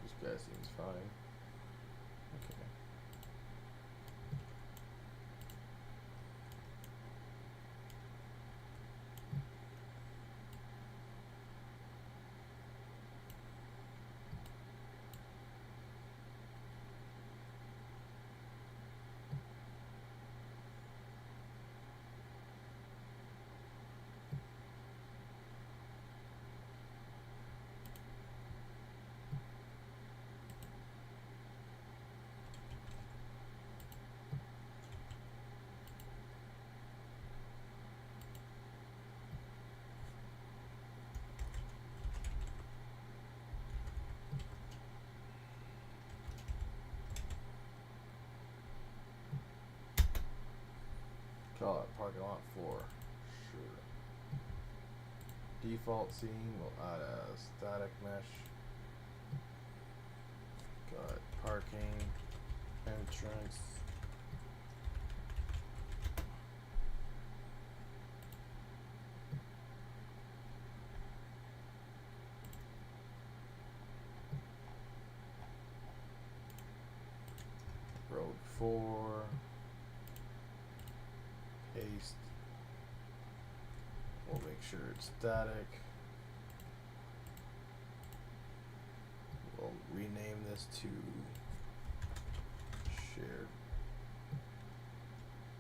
This guy seems fine. Okay. parking lot for sure. Default scene will add a static mesh. Got parking, entrance. Road 4. Paste. We'll make sure it's static. We'll rename this to shared.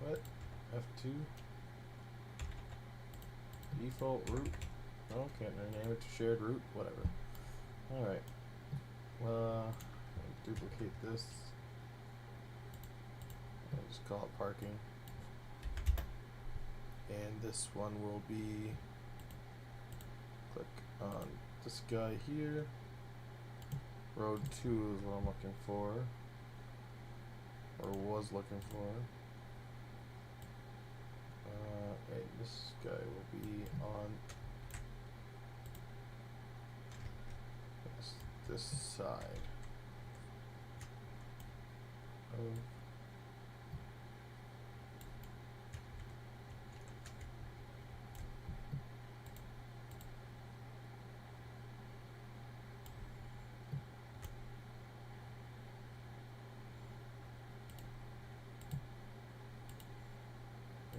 What? F2? Default route? Oh, can't rename it to shared route? Whatever. Alright. Duplicate this. I'll just call it parking. And this one will be, click on this guy here. Road 2 is what I'm looking for, or was looking for. And this guy will be on this side of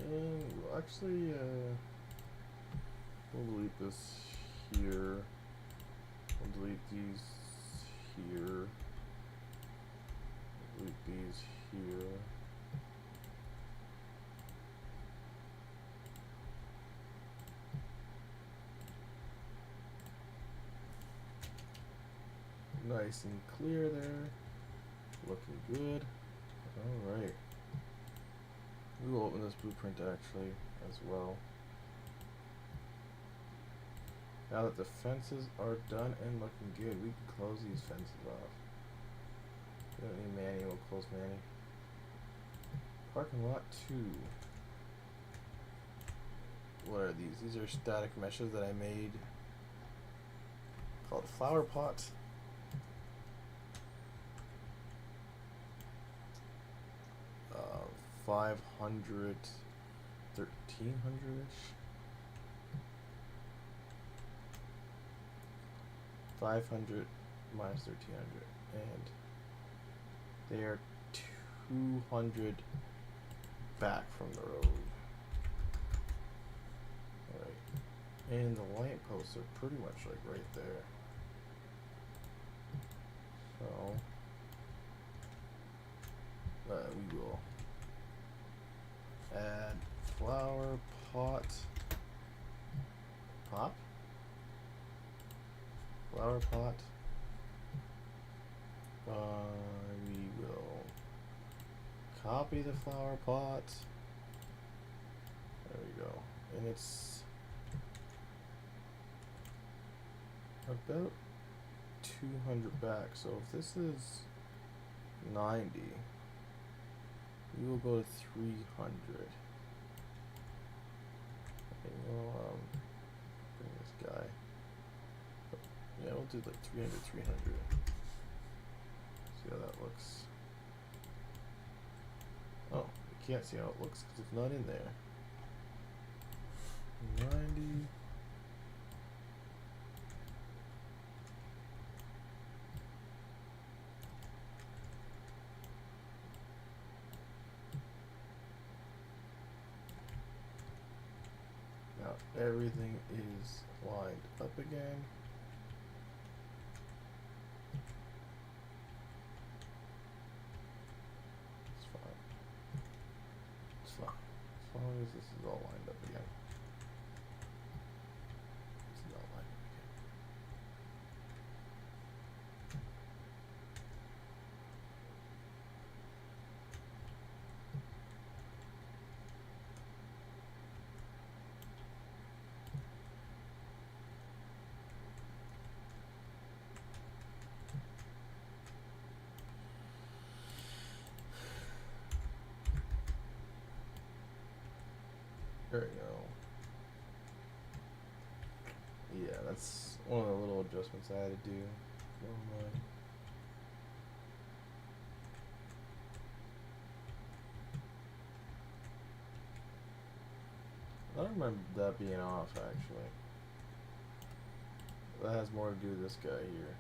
we'll actually we'll delete this here. We'll delete these here. Delete these here. Nice and clear there. Looking good. Alright. We will open this blueprint actually as well. Now that the fences are done and looking good, we can close these fences off. We don't need Manny, we'll close Manny. Parking lot 2. What are these? These are static meshes that I made called flower pot. 500, 1300-ish. 500 minus 1300, and they are 200 back from the road. Alright, and the lamp posts are pretty much like right there. So we will add flower pot flower pot. We will copy the flower pot. There we go, and it's about 200 back. So if this is 90, we will go to 300. Okay, we'll bring this guy. Yeah, we'll do like 300, 300. See how that looks. Oh, you can't see how it looks because it's not in there. 90. Now everything is lined up again. As long as this is all lined up again. It's not lined up again. one of the little adjustments I had to do. I don't remember that being off, actually. That has more to do with this guy here.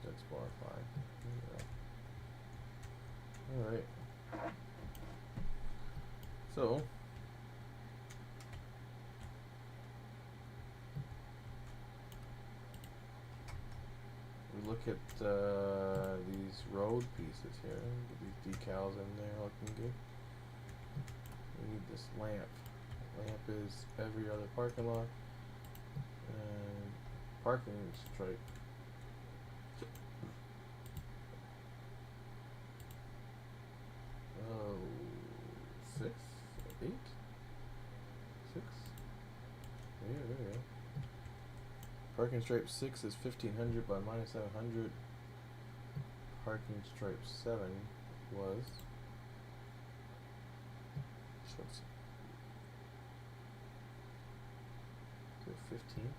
That's bar 5. Alright. So, we look at these road pieces here. Get these decals in there looking good. We need this lamp. Lamp is every other parking lot. And parking stripe. Oh, 6, 8, 6. Yeah, there we go. Parking stripe 6 is 1500 by minus 700. Parking stripe 7 was. So it's 15.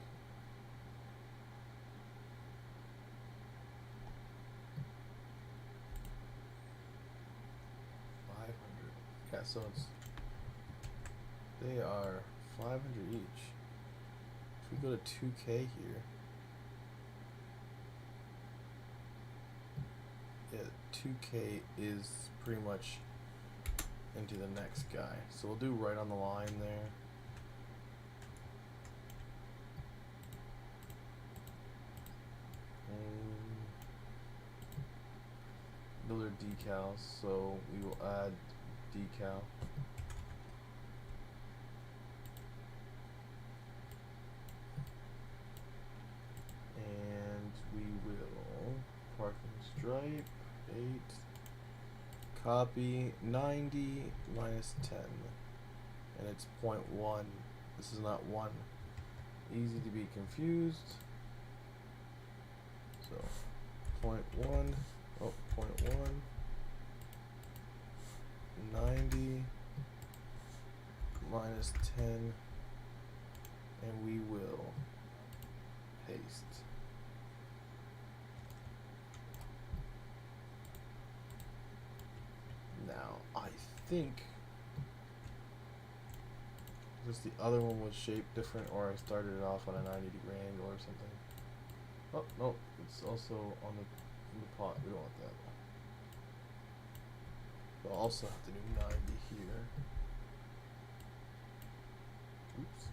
Yeah, so it's they are 500 each. If we go to 2K here, yeah, 2K is pretty much into the next guy. So we'll do right on the line there. Those are decals, so we will add decal. And we will parking stripe 8, copy 90 minus 10, and it's 0.1. This is not 1. Easy to be confused. So 0.1. Oh, 0.1, 90 minus 10, and we will paste. Now, I think just the other one was shaped different, or I started it off on a 90-degree angle or something. Oh, no, it's also on the pot. We don't want that. We'll also have to do 90 here. Oops.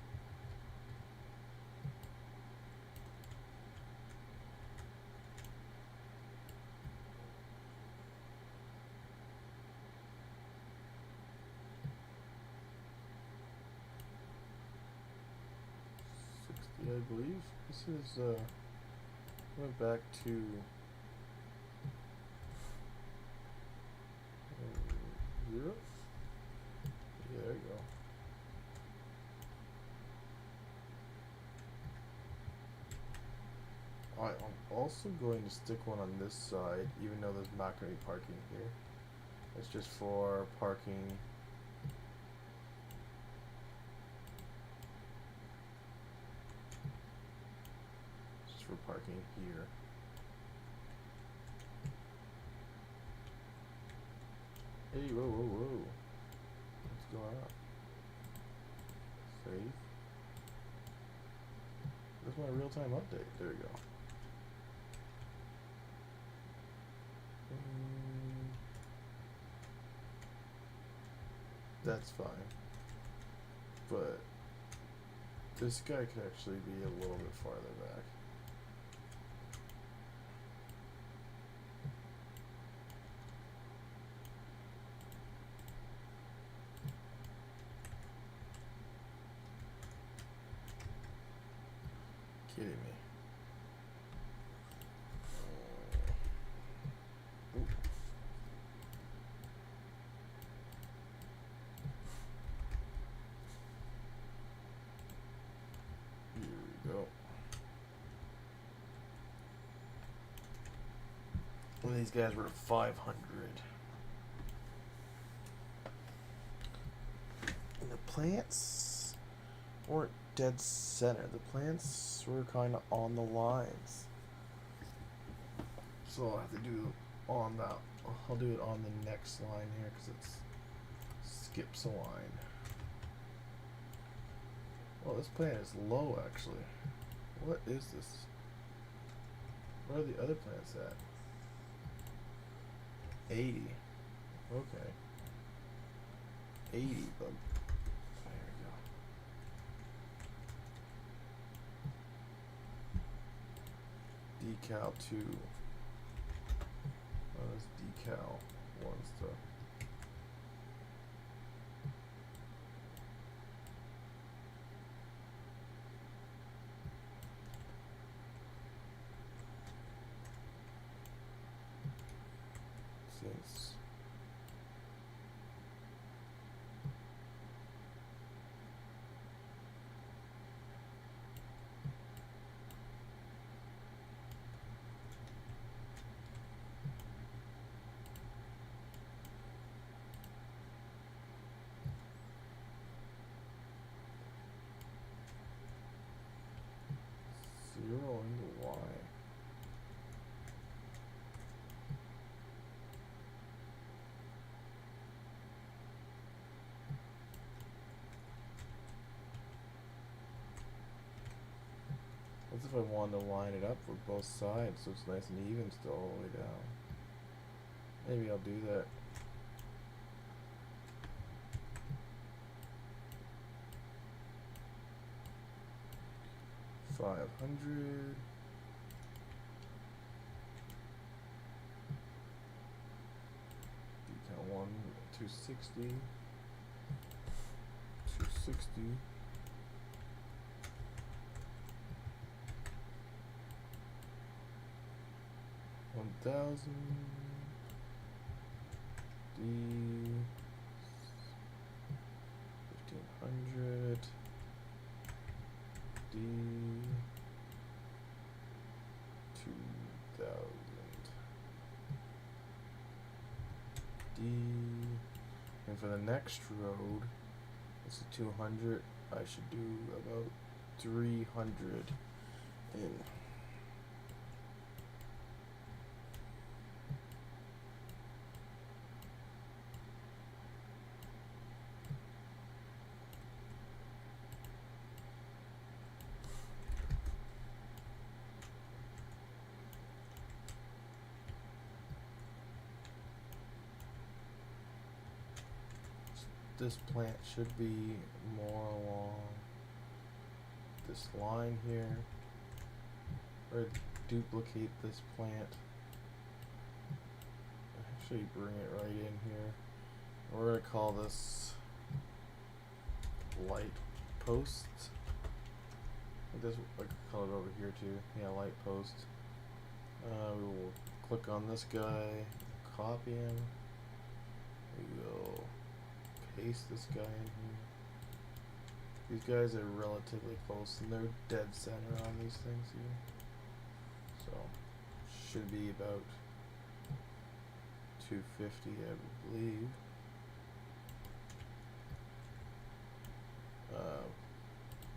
I believe this is went back to 0. Yeah, there you go. Alright, I'm also going to stick one on this side, even though there's not going to be parking here. It's just for parking. Just for parking here. Hey, whoa, whoa, whoa. What's going on? Save. Where's my real-time update? There we go. That's fine. But this guy could actually be a little bit farther back. Kidding me. Here we go. Well, these guys were 500. And the plants weren't dead center. The plants were kind of on the lines. So I'll have to do on that. I'll do it on the next line here because it skips a line. Well, this plant is low actually. What is this? Where are the other plants at? 80. Okay. 80, but there we go. Decal 2. Oh, this decal 1 stuff. Since zero into y. What if I wanted to line it up for both sides so it's nice and even still all the way down? Maybe I'll do that. $500. Decal 1, 260. 260. $1,000. D. 1,500. D. 2,000. D. And for the next road, it's a 200. I should do about 300 in. This plant should be more along this line here, or duplicate this plant. Actually bring it right in here. We're gonna call this light post. I think I could call it over here too. Yeah, light post. We will click on this guy, copy him. We will paste this guy in here. These guys are relatively close and they're dead center on these things here. So should be about 250, I believe.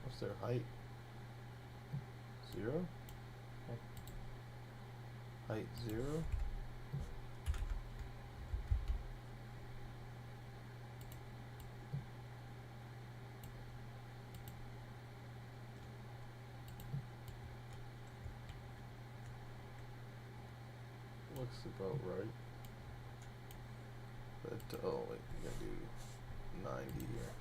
What's their height? 0? Height 0? Looks about right. But, oh wait, we gotta do 90 here.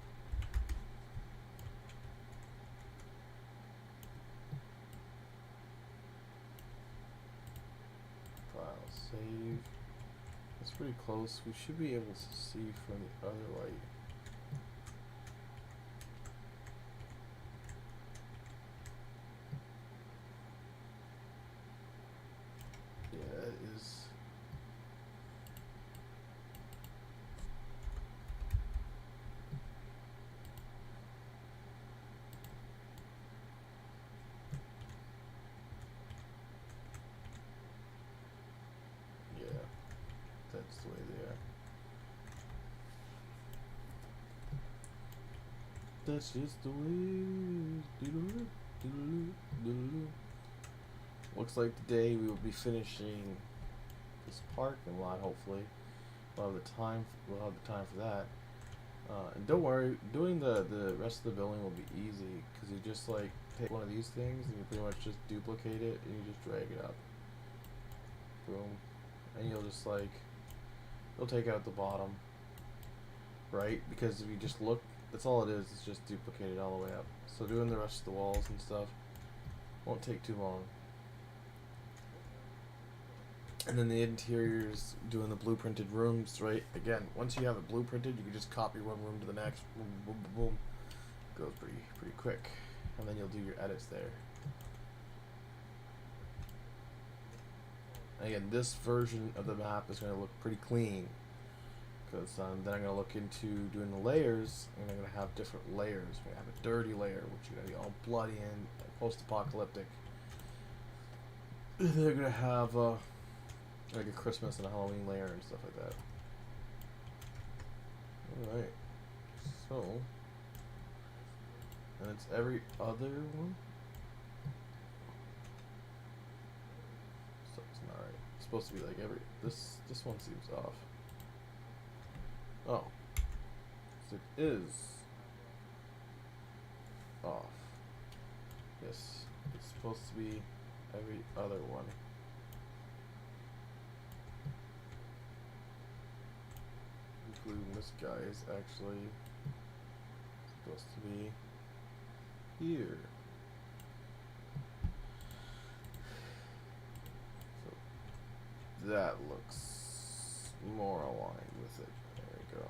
File, save. That's pretty close. We should be able to see from the other light. Yeah, it is. Yeah, that's the way they are. that's just the way it is. Looks like today we will be finishing this parking lot. Hopefully, we'll have the time. We'll have the time for that. And don't worry, doing the rest of the building will be easy because you just like take one of these things and you pretty much just duplicate it and you just drag it up. Boom, and you'll just like you'll take out the bottom, right? Because if you just look, that's all it is. It's just duplicated all the way up. So doing the rest of the walls and stuff won't take too long. And then the interiors, doing the blueprinted rooms, right? Again, once you have it blueprinted, you can just copy one room to the next. Boom, boom, boom, boom. Goes pretty quick. And then you'll do your edits there. Again, this version of the map is going to look pretty clean. Because then I'm going to look into doing the layers, and I'm going to have different layers. We're going to have a dirty layer, which is going to be all bloody and post-apocalyptic. They're going to have like a Christmas and a Halloween layer and stuff like that. Alright. So. And it's every other one? So it's not right. It's supposed to be like every. This one seems off. Oh. So it is off. Yes. It's supposed to be every other one. Including this guy is actually supposed to be here. So that looks more aligned with it. There we go.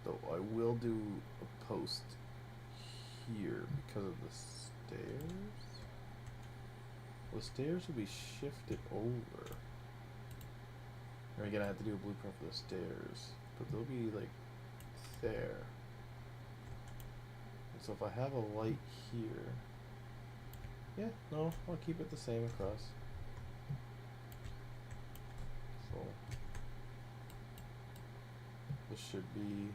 Though I will do a post here because of the stairs. The stairs will be shifted over. And again, I have to do a blueprint for the stairs, but they'll be like there. And so if I have a light here, yeah, no, I'll keep it the same across. So this should be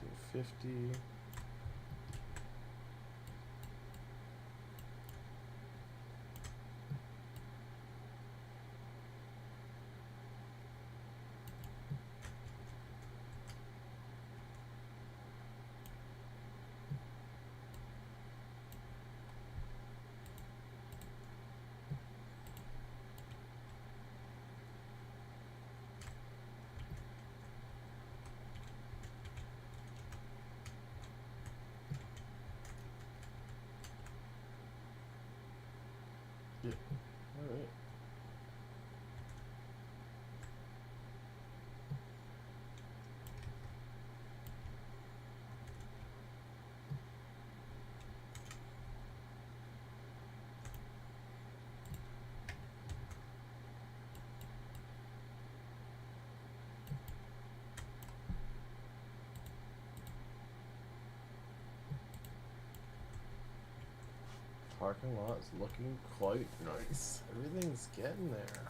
1750. Yeah. All right. Parking lot is looking quite nice. Everything's getting there.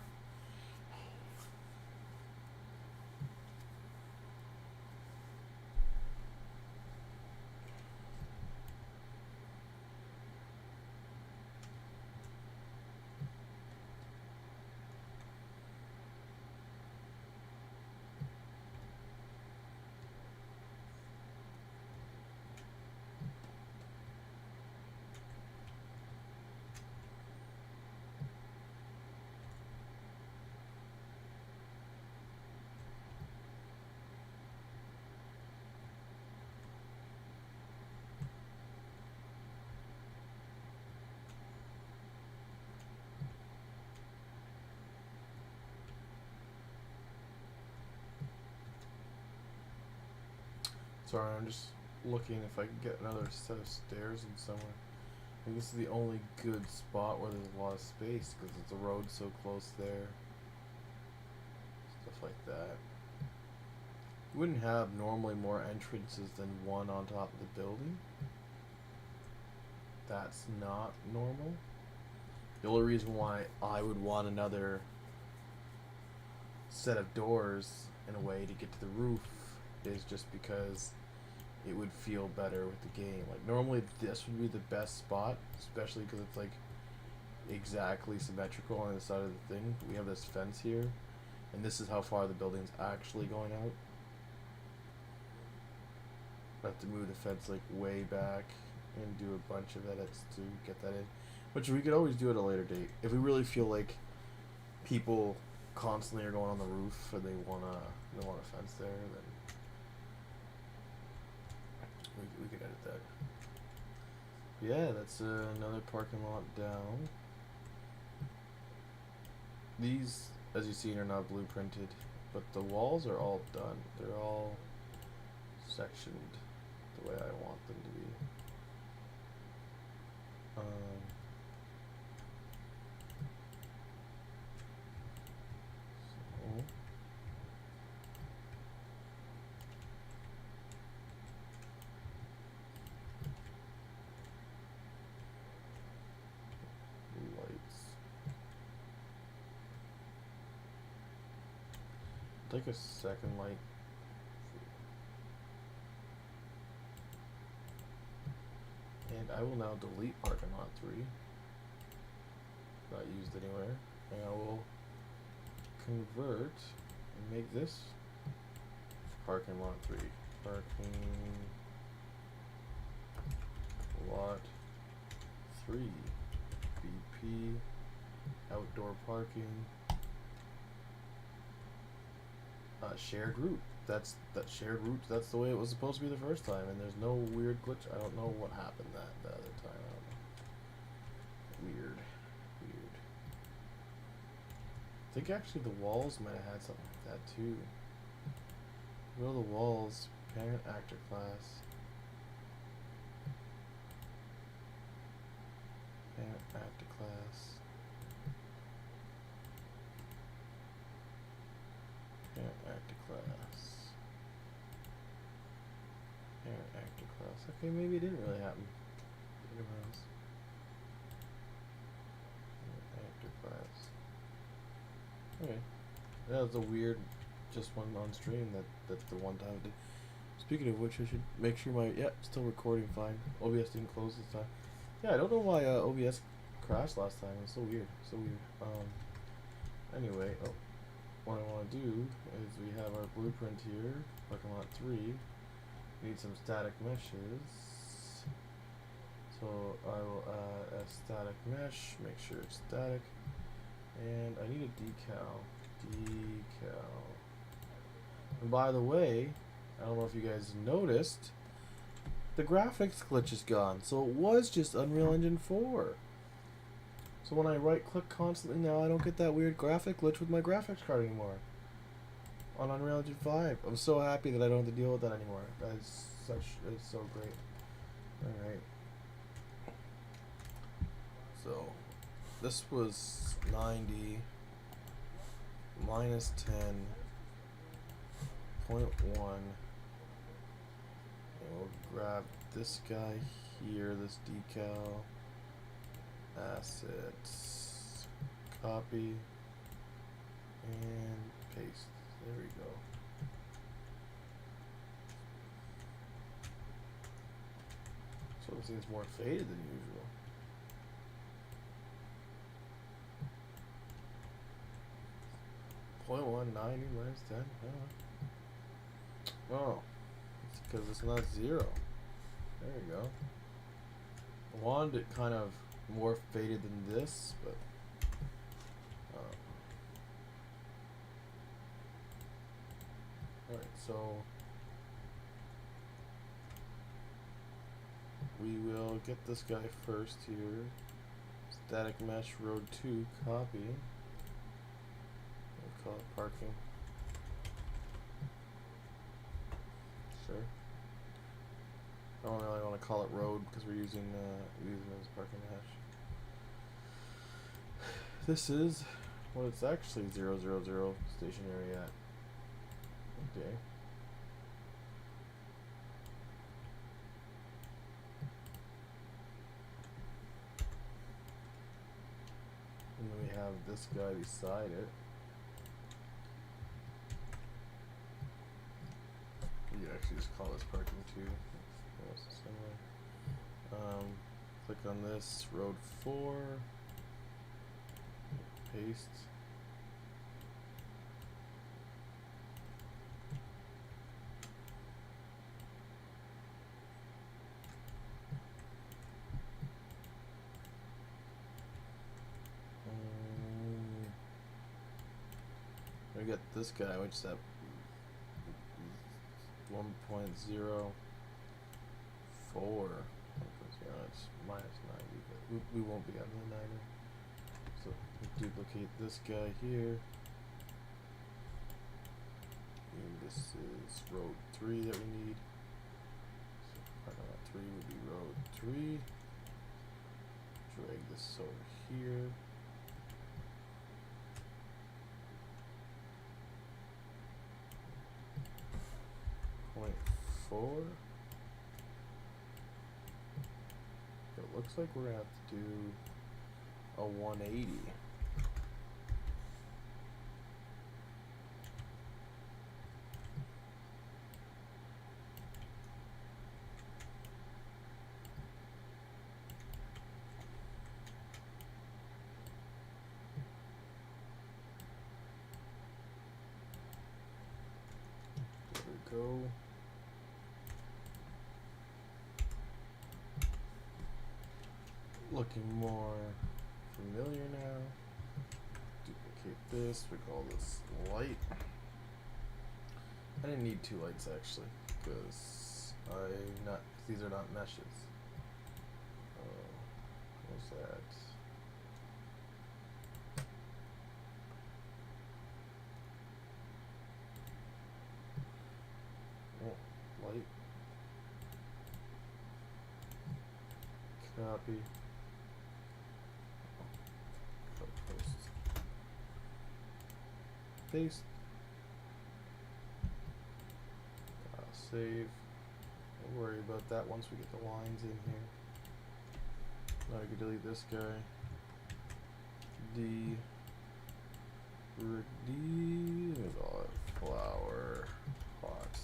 Sorry, I'm just looking if I can get another set of stairs in somewhere. I think this is the only good spot where there's a lot of space because the road's so close there. Stuff like that. You wouldn't have normally more entrances than one on top of the building. that's not normal. The only reason why I would want another set of doors in a way to get to the roof is just because it would feel better with the game. Like normally this would be the best spot, especially because it's like exactly symmetrical on the side of the thing. We have this fence here, and this is how far the building's actually going out. I have to move the fence like way back and do a bunch of edits to get that in, which we could always do at a later date if we really feel like people constantly are going on the roof and they want a fence there. Then we could edit that. Yeah, that's another parking lot down. These, as you see, are not blueprinted, but the walls are all done. They're all sectioned the way I want them to be. Like a second light. And I will now delete parking lot 3. Not used anywhere. And I will convert and make this parking lot 3. Parking lot 3. BP. Outdoor parking. Shared route. That shared route. That's the way it was supposed to be the first time, and there's no weird glitch. I don't know what happened the other time. I don't know. Weird. I think actually the walls might have had something like that too. Go to the walls. Parent actor class. Parent actor class. Parent actor class. Parent actor class. Okay, maybe it didn't really happen. Parent actor class. Okay. That was a weird, just one on stream that the one time I did. Speaking of which, I should make sure still recording fine. OBS didn't close this time. Yeah, I don't know why OBS crashed last time. It's so weird. Anyway, what I want to do is we have our blueprint here, parking lot 3. We need some static meshes. So I will add a static mesh, make sure it's static. And I need a decal. And by the way, I don't know if you guys noticed, the graphics glitch is gone. So it was just Unreal Engine 4. So when I right click constantly now, I don't get that weird graphic glitch with my graphics card anymore. On Unreal Engine 5. I'm so happy that I don't have to deal with that anymore. It's so great. Alright. So this was 90 minus 10.1. And we'll grab this guy here, this decal. Assets, copy, and paste. There we go. So it seems more faded than usual. .190 minus 10. Oh, it's because it's not 0. There we go. I wanted it kind of more faded than this, but alright, so we will get this guy first here. Static mesh road 2 copy. We'll call it parking. Sure. I don't really want to call it road because we're using it as parking hash. This is what it's actually 000 stationary at. Okay. And then we have this guy beside it. You could actually just call this parking too. It's the same way. Click on this, road 4, paste. We got this guy, which is at 1.04. It's minus 90, but we won't be on the 90. So we duplicate this guy here. And this is road 3 that we need. So part of 3 would be road 3. Drag this over here. Point 4. It looks like we're gonna have to do a 180. There we go. Looking more familiar now. Duplicate this. We call this light. I didn't need 2 lights actually, because these are not meshes. What's that? Oh, light. Copy. Post. Paste. Save. Don't worry about that once we get the lines in here. Now I can delete this guy. There's all that flower pots.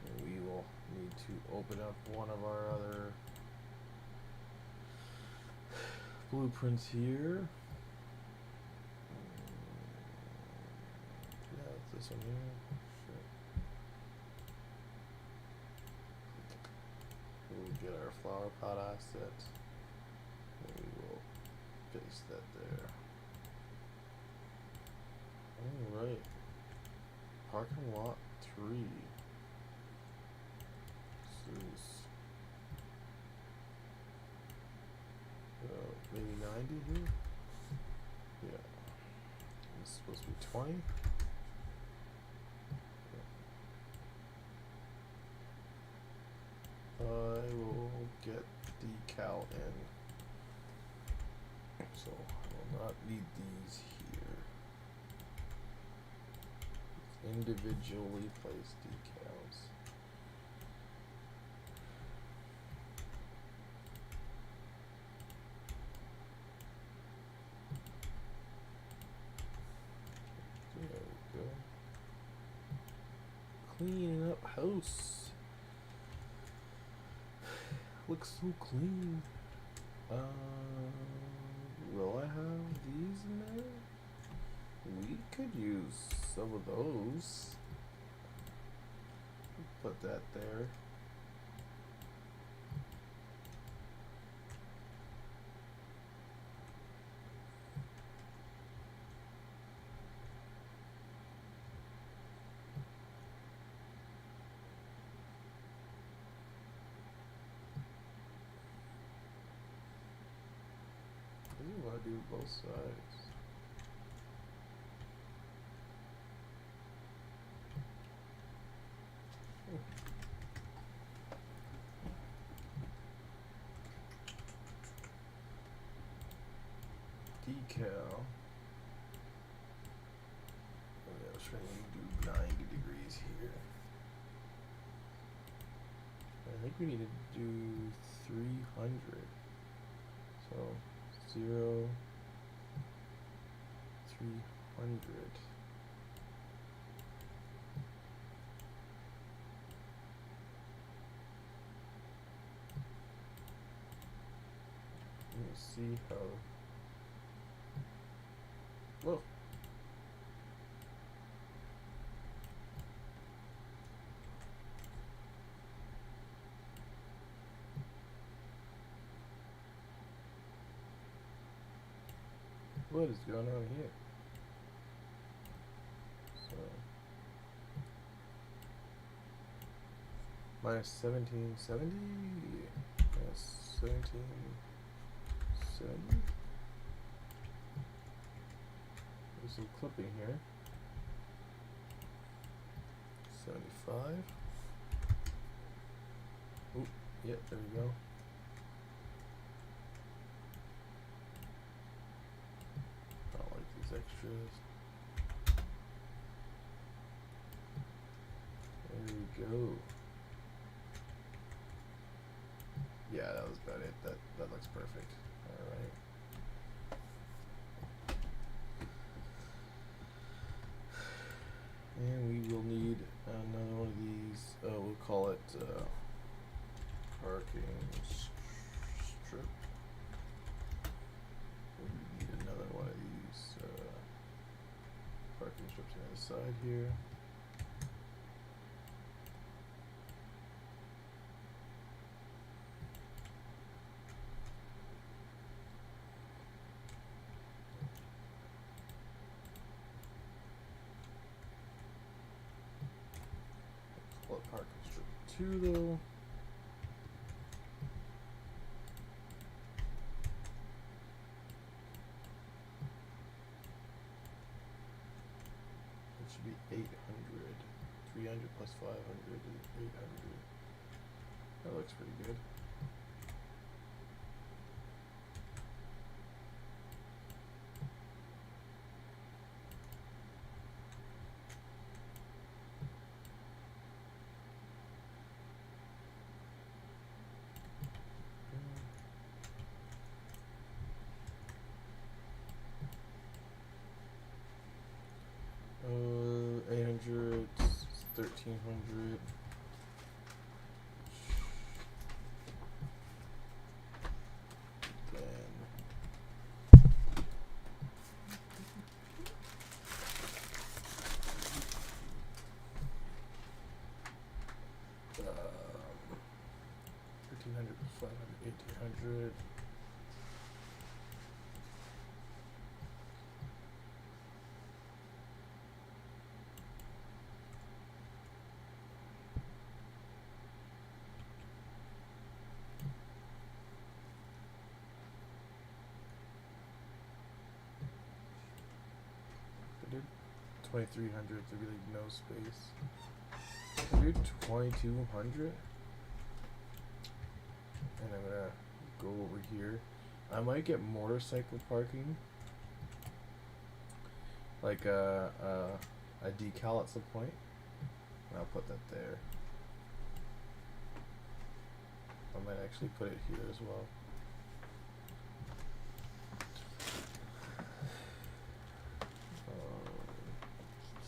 And we will need to open up one of our other blueprints here. Yeah, it's this one here. Sure. We'll get our flower pot asset. And we will paste that there. Alright. Parking lot 3. This is maybe 90 here? Yeah. It's supposed to be 20. I will get decal in. So I will not need these here. Individually placed decals. There we go. Cleaning up house. Looks so clean. Will I have these in there? We could use some of those. Put that there. Ooh, I do both sides. Decal. Oh, yeah, I was trying to do 90 degrees here. I think we need to do 300. So 0, 2300. Let me see how. Whoa. What is going on here? So minus 1770. Minus 1770. There's some clipping here. 75. Oop, yep, there we go. I don't like these extras. There we go. Yeah, that was about it. That looks perfect. Alright. And we will need another one of these. We'll call it parking strip. We need another one of these parking strips on the side here. Call it parking strip 2 though. Should be 800. 300 plus 500 is 800. That looks pretty good. Uh, 800, 1300. Then um, 1300, 500, 1800. I did 2300, so really no space. I do 2200. And I'm gonna go over here. I might get motorcycle parking, like a decal at some point. And I'll put that there. I might actually put it here as well.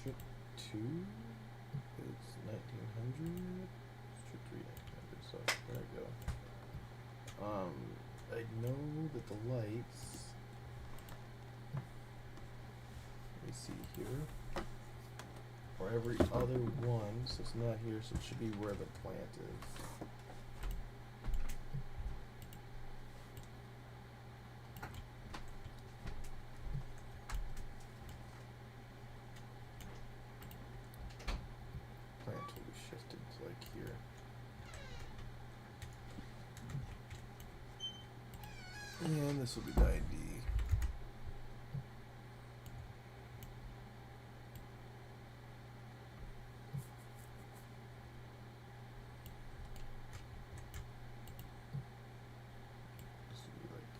Strip 2, it's 1900. Strip 3, 1900. So there I go. I know that the lights. Let me see here. For every other one, so it's not here, so it should be where the plant is. Plant will be shifted to like here. And this will be the ID. This will be like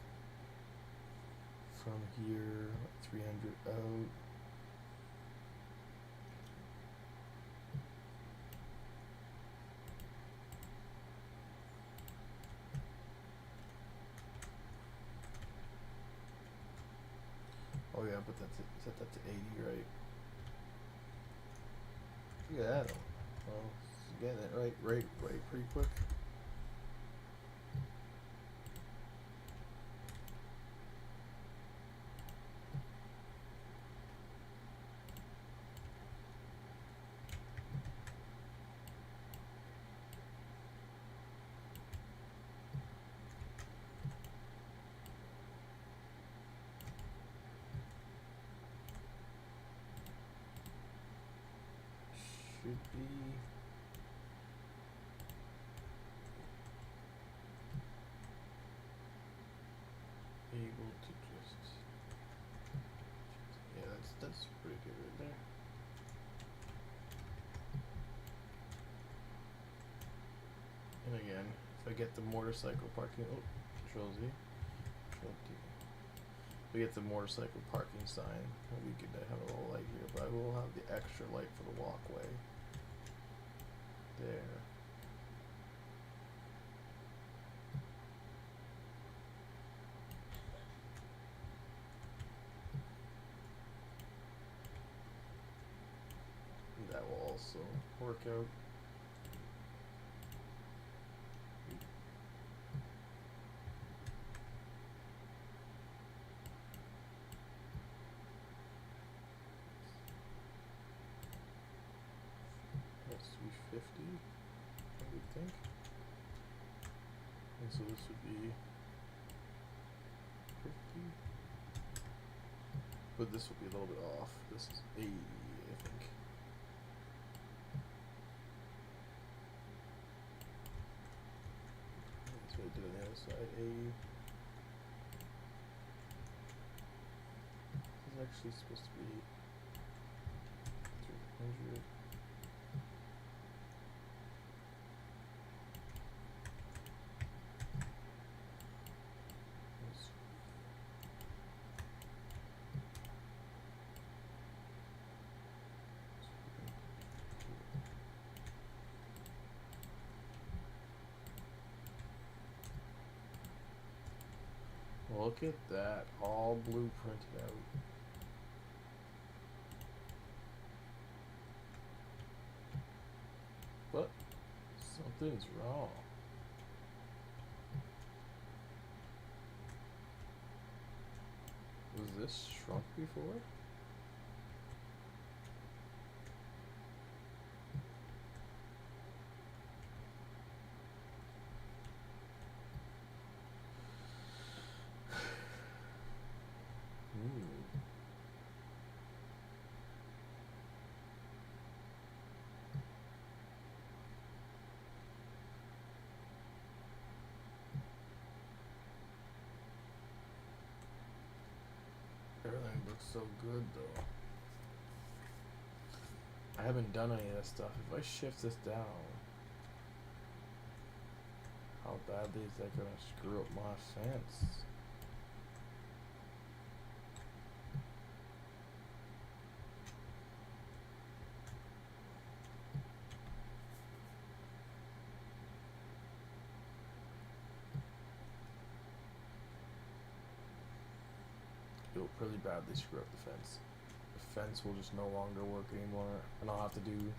from here, 300 out. Oh yeah, but that's it. Set that to 80, right? Look at that. Well, it's getting it right pretty quick. Should be able to just, yeah, that's pretty good right there. And again, if I get the motorcycle parking, oh, Control Z, Control D. If we get the motorcycle parking sign, we could have a little light here, but I will have the extra light for the walkway. There. And that will also work out. That's 350, I would think. And so this would be 50. But this will be a little bit off. This is 80, I think. That's what I did on the other side. 80. This is actually supposed to be 300. Look at that, all blueprinted out. But something's wrong. Was this shrunk before? Everything looks so good though. I haven't done any of this stuff. If I shift this down, how badly is that gonna screw up my fence? It'll pretty badly screw up the fence. The fence will just no longer work anymore, and I'll have to do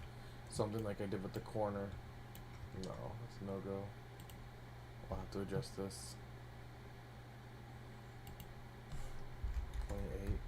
something like I did with the corner. No, it's no go. I'll have to adjust this. 28.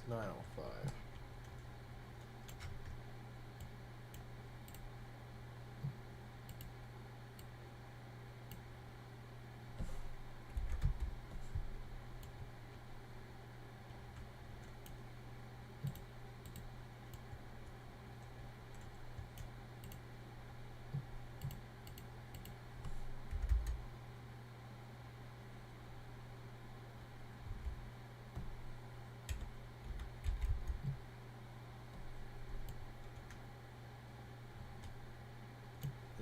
905.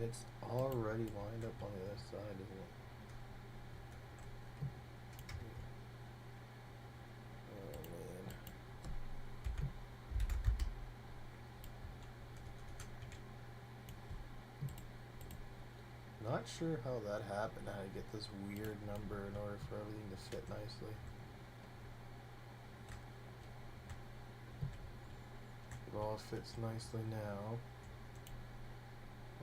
It's already lined up on the other side, isn't it? Oh man. Not sure how that happened, how to get this weird number in order for everything to fit nicely. It all fits nicely now.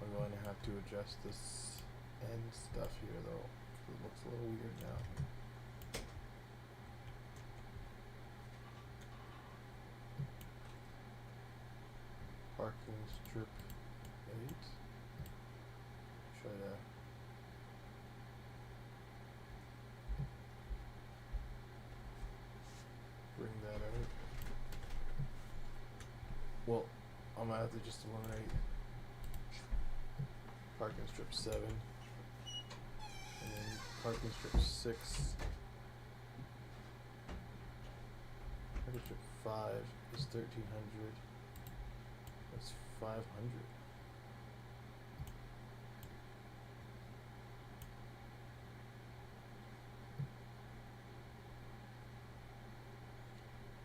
I'm going to have to adjust this end stuff here though, because it looks a little weird now. Parking strip 8. Try to bring that out. Well, I'm gonna have to just eliminate parking strip 7 and then parking strip 6. Parking strip 5 is 1300. That's 500.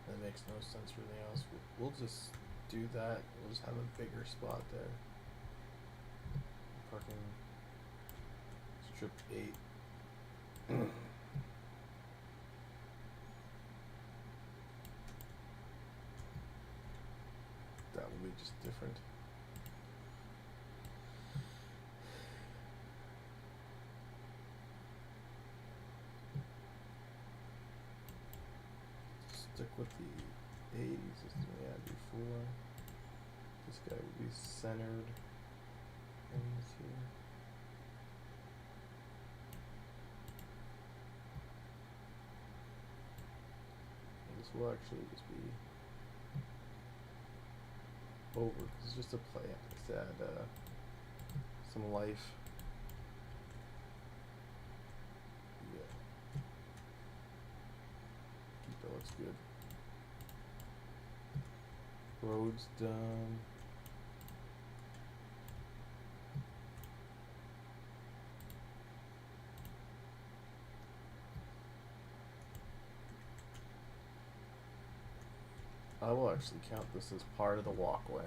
That makes no sense for anything else. We'll just do that. We'll just have a bigger spot there. Parking strip 8. That will be just different. Stick with the 80 system we had before. This guy would be centered. Ends here. And this will actually just be over because it's just a play. Let's add some life. Yeah. That looks good. Roads done. I will actually count this as part of the walkway.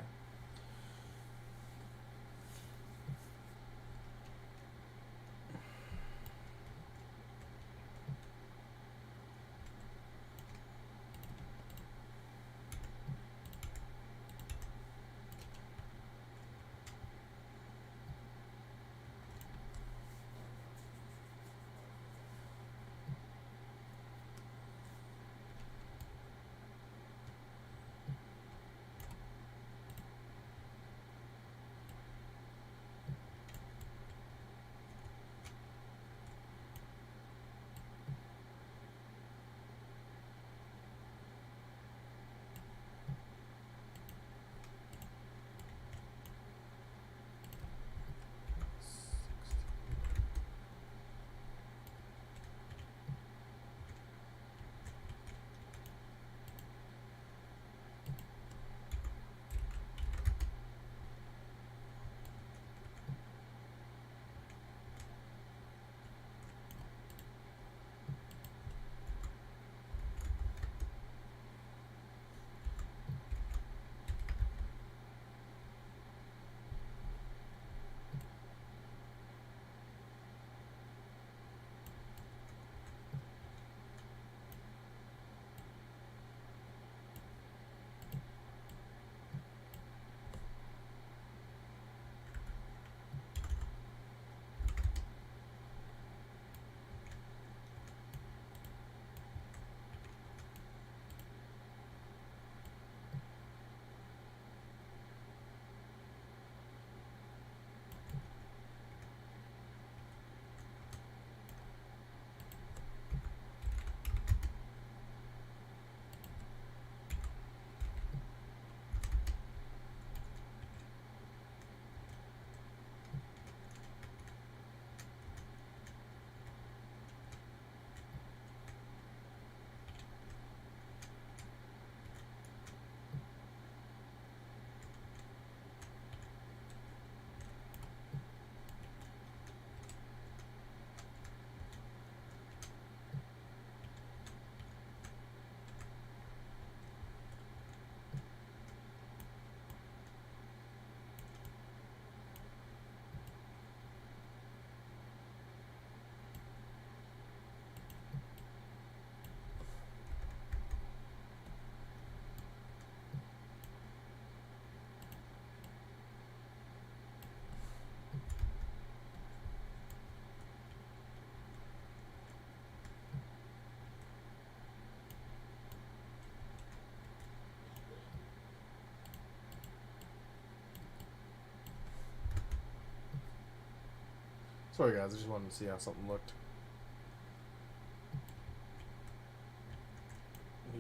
Sorry guys, I just wanted to see how something looked.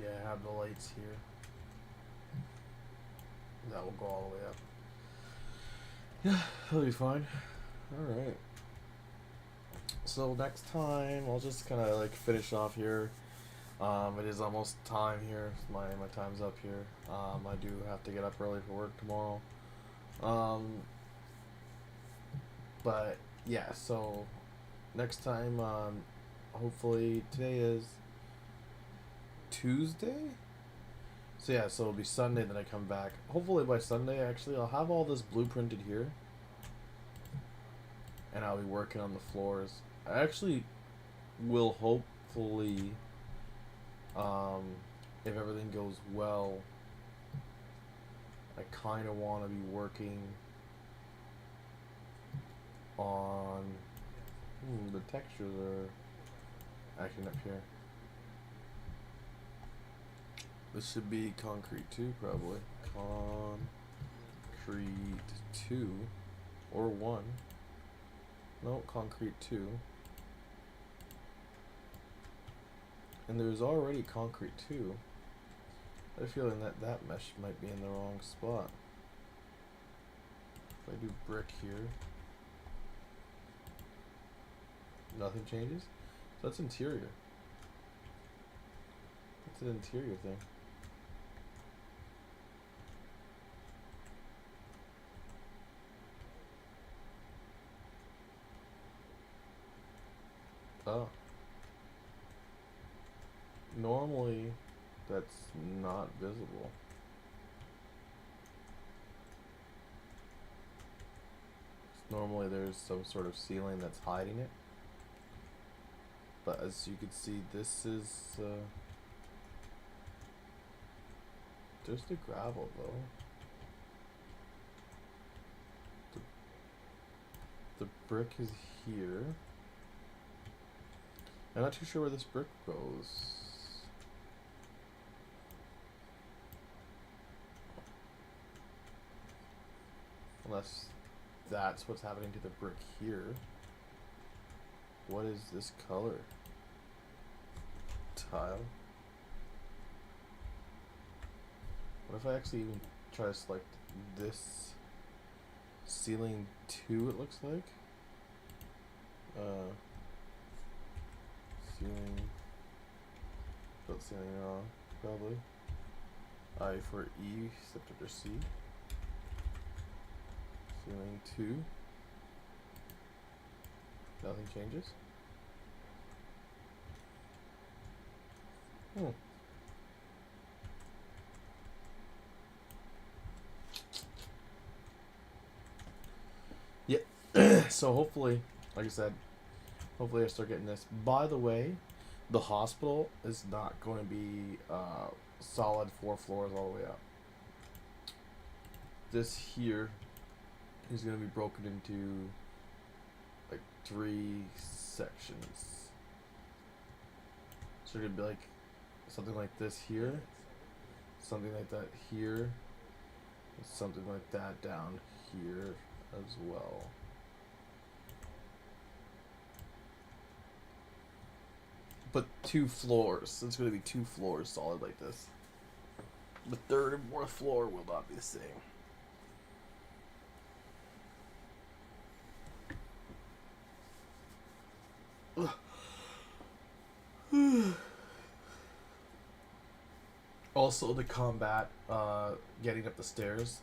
Yeah, I have the lights here. That will go all the way up. Yeah, that'll be fine. Alright. So next time, I'll just kind of like finish off here. It is almost time here. My time's up here. I do have to get up early for work tomorrow. But yeah, so next time, hopefully today is Tuesday. So yeah, so it'll be Sunday that I come back. Hopefully by Sunday, actually, I'll have all this blueprinted here, and I'll be working on the floors. I actually will hopefully, if everything goes well, I kind of want to be working on the textures are acting up here. This should be concrete 2 probably. Concrete 2 or 1. No, concrete 2. And there's already concrete 2. I have a feeling that that mesh might be in the wrong spot. If I do brick here, nothing changes. So that's interior. That's an interior thing. Oh. Normally, that's not visible. Normally there's some sort of ceiling that's hiding it. But as you can see, this is, there's the gravel though. The brick is here. I'm not too sure where this brick goes. Unless that's what's happening to the brick here. What is this color? Tile. What if I actually even try to select this ceiling 2, it looks like? Ceiling. Spelled ceiling wrong, probably. I for E, except under C. Ceiling 2. Nothing changes. Yeah. So hopefully, like I said, hopefully I start getting this. By the way, the hospital is not going to be solid 4 floors all the way up. This here is going to be broken into like 3 sections. So it's going to be like something like this here, something like that here, and something like that down here as well. But 2 floors. It's going to be 2 floors solid like this. The 3rd and 4th floor will not be the same. Also, to combat getting up the stairs,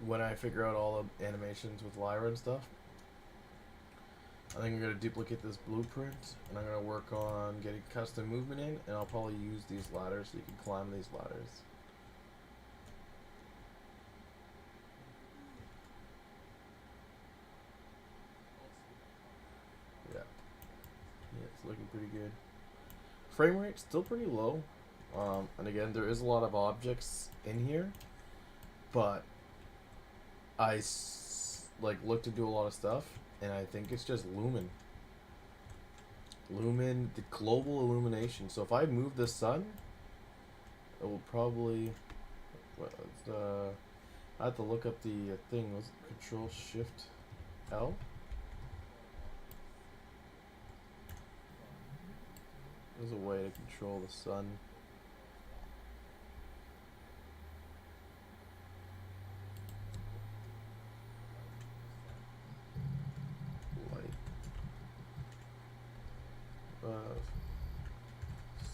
when I figure out all the animations with Lyra and stuff, I think I'm going to duplicate this blueprint, and I'm going to work on getting custom movement in, and I'll probably use these ladders so you can climb these ladders. Yeah. Yeah, it's looking pretty good. Frame rate still pretty low. And again, there is a lot of objects in here, but I looked into a lot of stuff, and I think it's just lumen. Lumen, the global illumination. So if I move the sun, it will probably. I have to look up the thing. Was it Control Shift L? There's a way to control the sun. Light.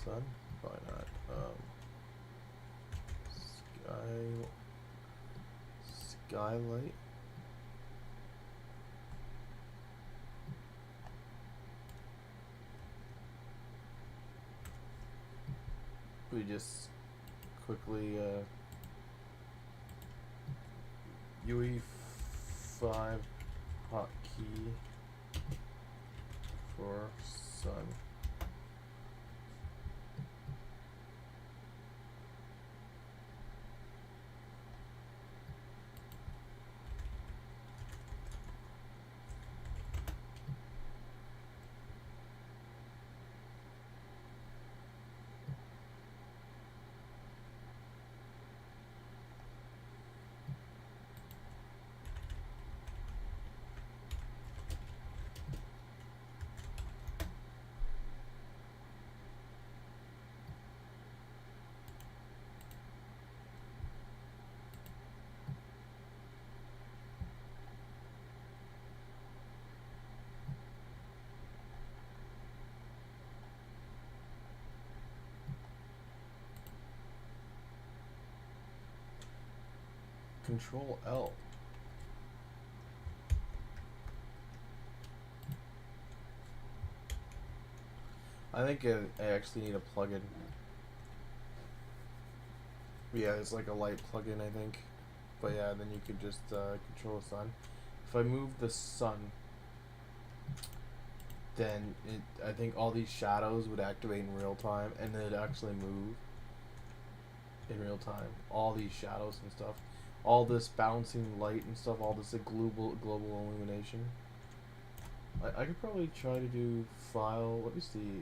Sun? Probably not. Sky. Skylight. We just quickly UE5 hotkey for sun. Control L. I think I actually need a plugin. Yeah, it's like a light plugin, I think. But yeah, then you could just control the sun. If I move the sun, then I think all these shadows would activate in real time, and then it'd actually move in real time. All these shadows and stuff, all this bouncing light and stuff, all this like, global illumination. I could probably try to do file. Let me see,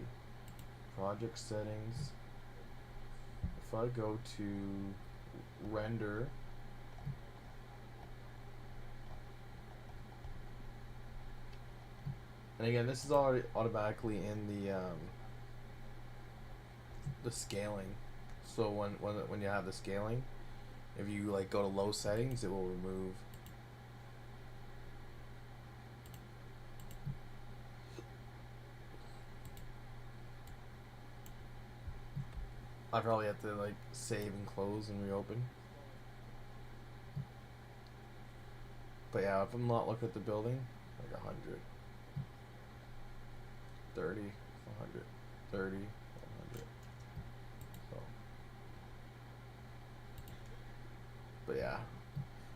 project settings. If I go to render. And again, this is already automatically in the scaling. So when you have the scaling, if you like go to low settings, it will remove. I probably have to like save and close and reopen. But yeah, if I'm not looking at the building, like 100. 30, 100, 30, 100. So, but yeah,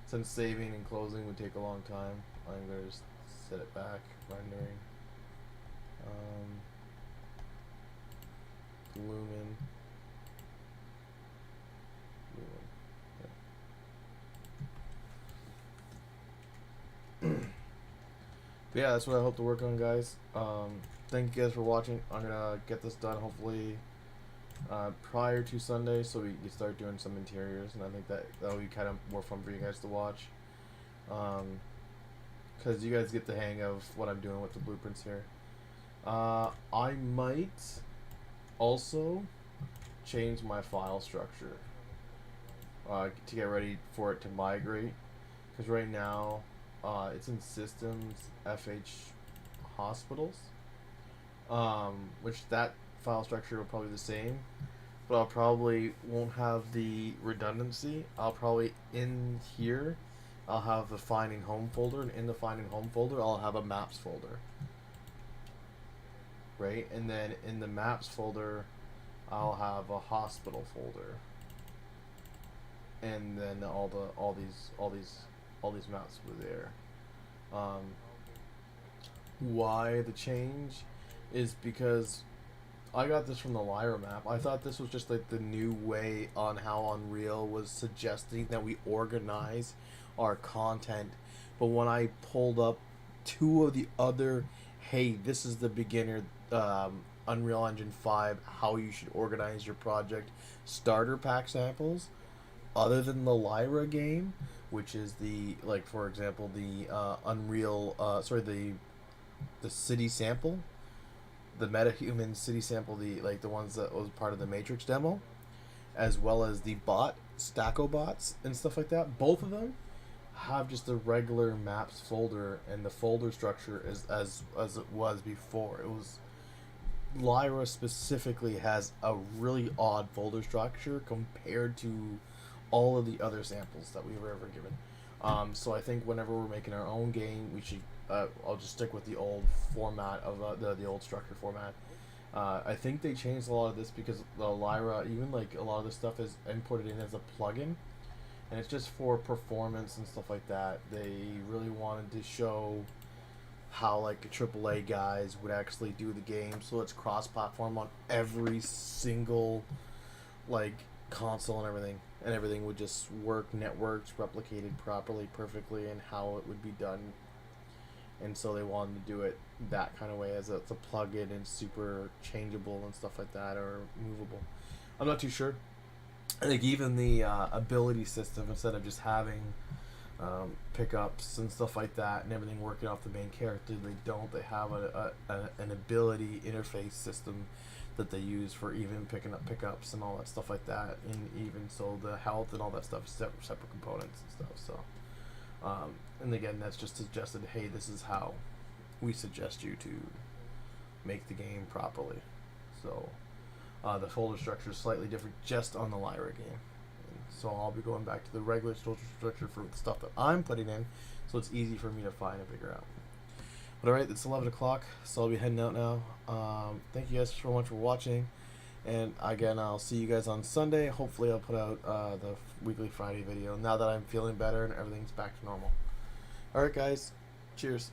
since saving and closing would take a long time, I'm gonna just set it back, rendering. Lumen. But yeah, that's what I hope to work on, guys. Thank you guys for watching. I'm gonna get this done hopefully prior to Sunday, so we can start doing some interiors, and I think that'll be kind of more fun for you guys to watch, because you guys get the hang of what I'm doing with the blueprints here. I might also change my file structure to get ready for it to migrate, because right now it's in systems FH hospitals, which that file structure will probably be the same, but I'll probably won't have the redundancy. I'll probably in here I'll have the finding home folder, and in the finding home folder I'll have a maps folder, right? And then in the maps folder I'll have a hospital folder, and then all these maps were there. Why the change is because I got this from the Lyra map. I thought this was just like the new way on how Unreal was suggesting that we organize our content. But when I pulled up two of the other, hey, this is the beginner Unreal Engine 5, how you should organize your project starter pack samples, other than the Lyra game, which is the, like, for example, the Unreal, the city sample, the metahuman city sample, the ones that was part of the Matrix demo, as well as the Stacko bots and stuff like that. Both of them have just a regular maps folder, and the folder structure is as it was before. It was Lyra specifically has a really odd folder structure compared to all of the other samples that we were ever given. So I think whenever we're making our own game, we should. I'll just stick with the old format of the old structure format. I think they changed a lot of this because the Lyra, even like a lot of this stuff is inputted in as a plugin, and it's just for performance and stuff like that. They really wanted to show how like AAA guys would actually do the game, so it's cross-platform on every single like console and everything would just work, networked, replicated properly, perfectly, and how it would be done. And so they wanted to do it that kind of way, as it's a plug-in and super changeable and stuff like that, or movable. I'm not too sure. I think even the ability system, instead of just having pickups and stuff like that and everything working off the main character, they have an ability interface system that they use for even picking up pickups and all that stuff like that, and even so the health and all that stuff is separate components and stuff. So and again, that's just suggested, hey, this is how we suggest you to make the game properly. So the folder structure is slightly different just on the Lyra game. And so I'll be going back to the regular folder structure for the stuff that I'm putting in, so it's easy for me to find and figure out. But alright, it's 11 o'clock, so I'll be heading out now. Thank you guys so much for watching. And again, I'll see you guys on Sunday. Hopefully I'll put out the weekly Friday video now that I'm feeling better and everything's back to normal. Alright guys, cheers.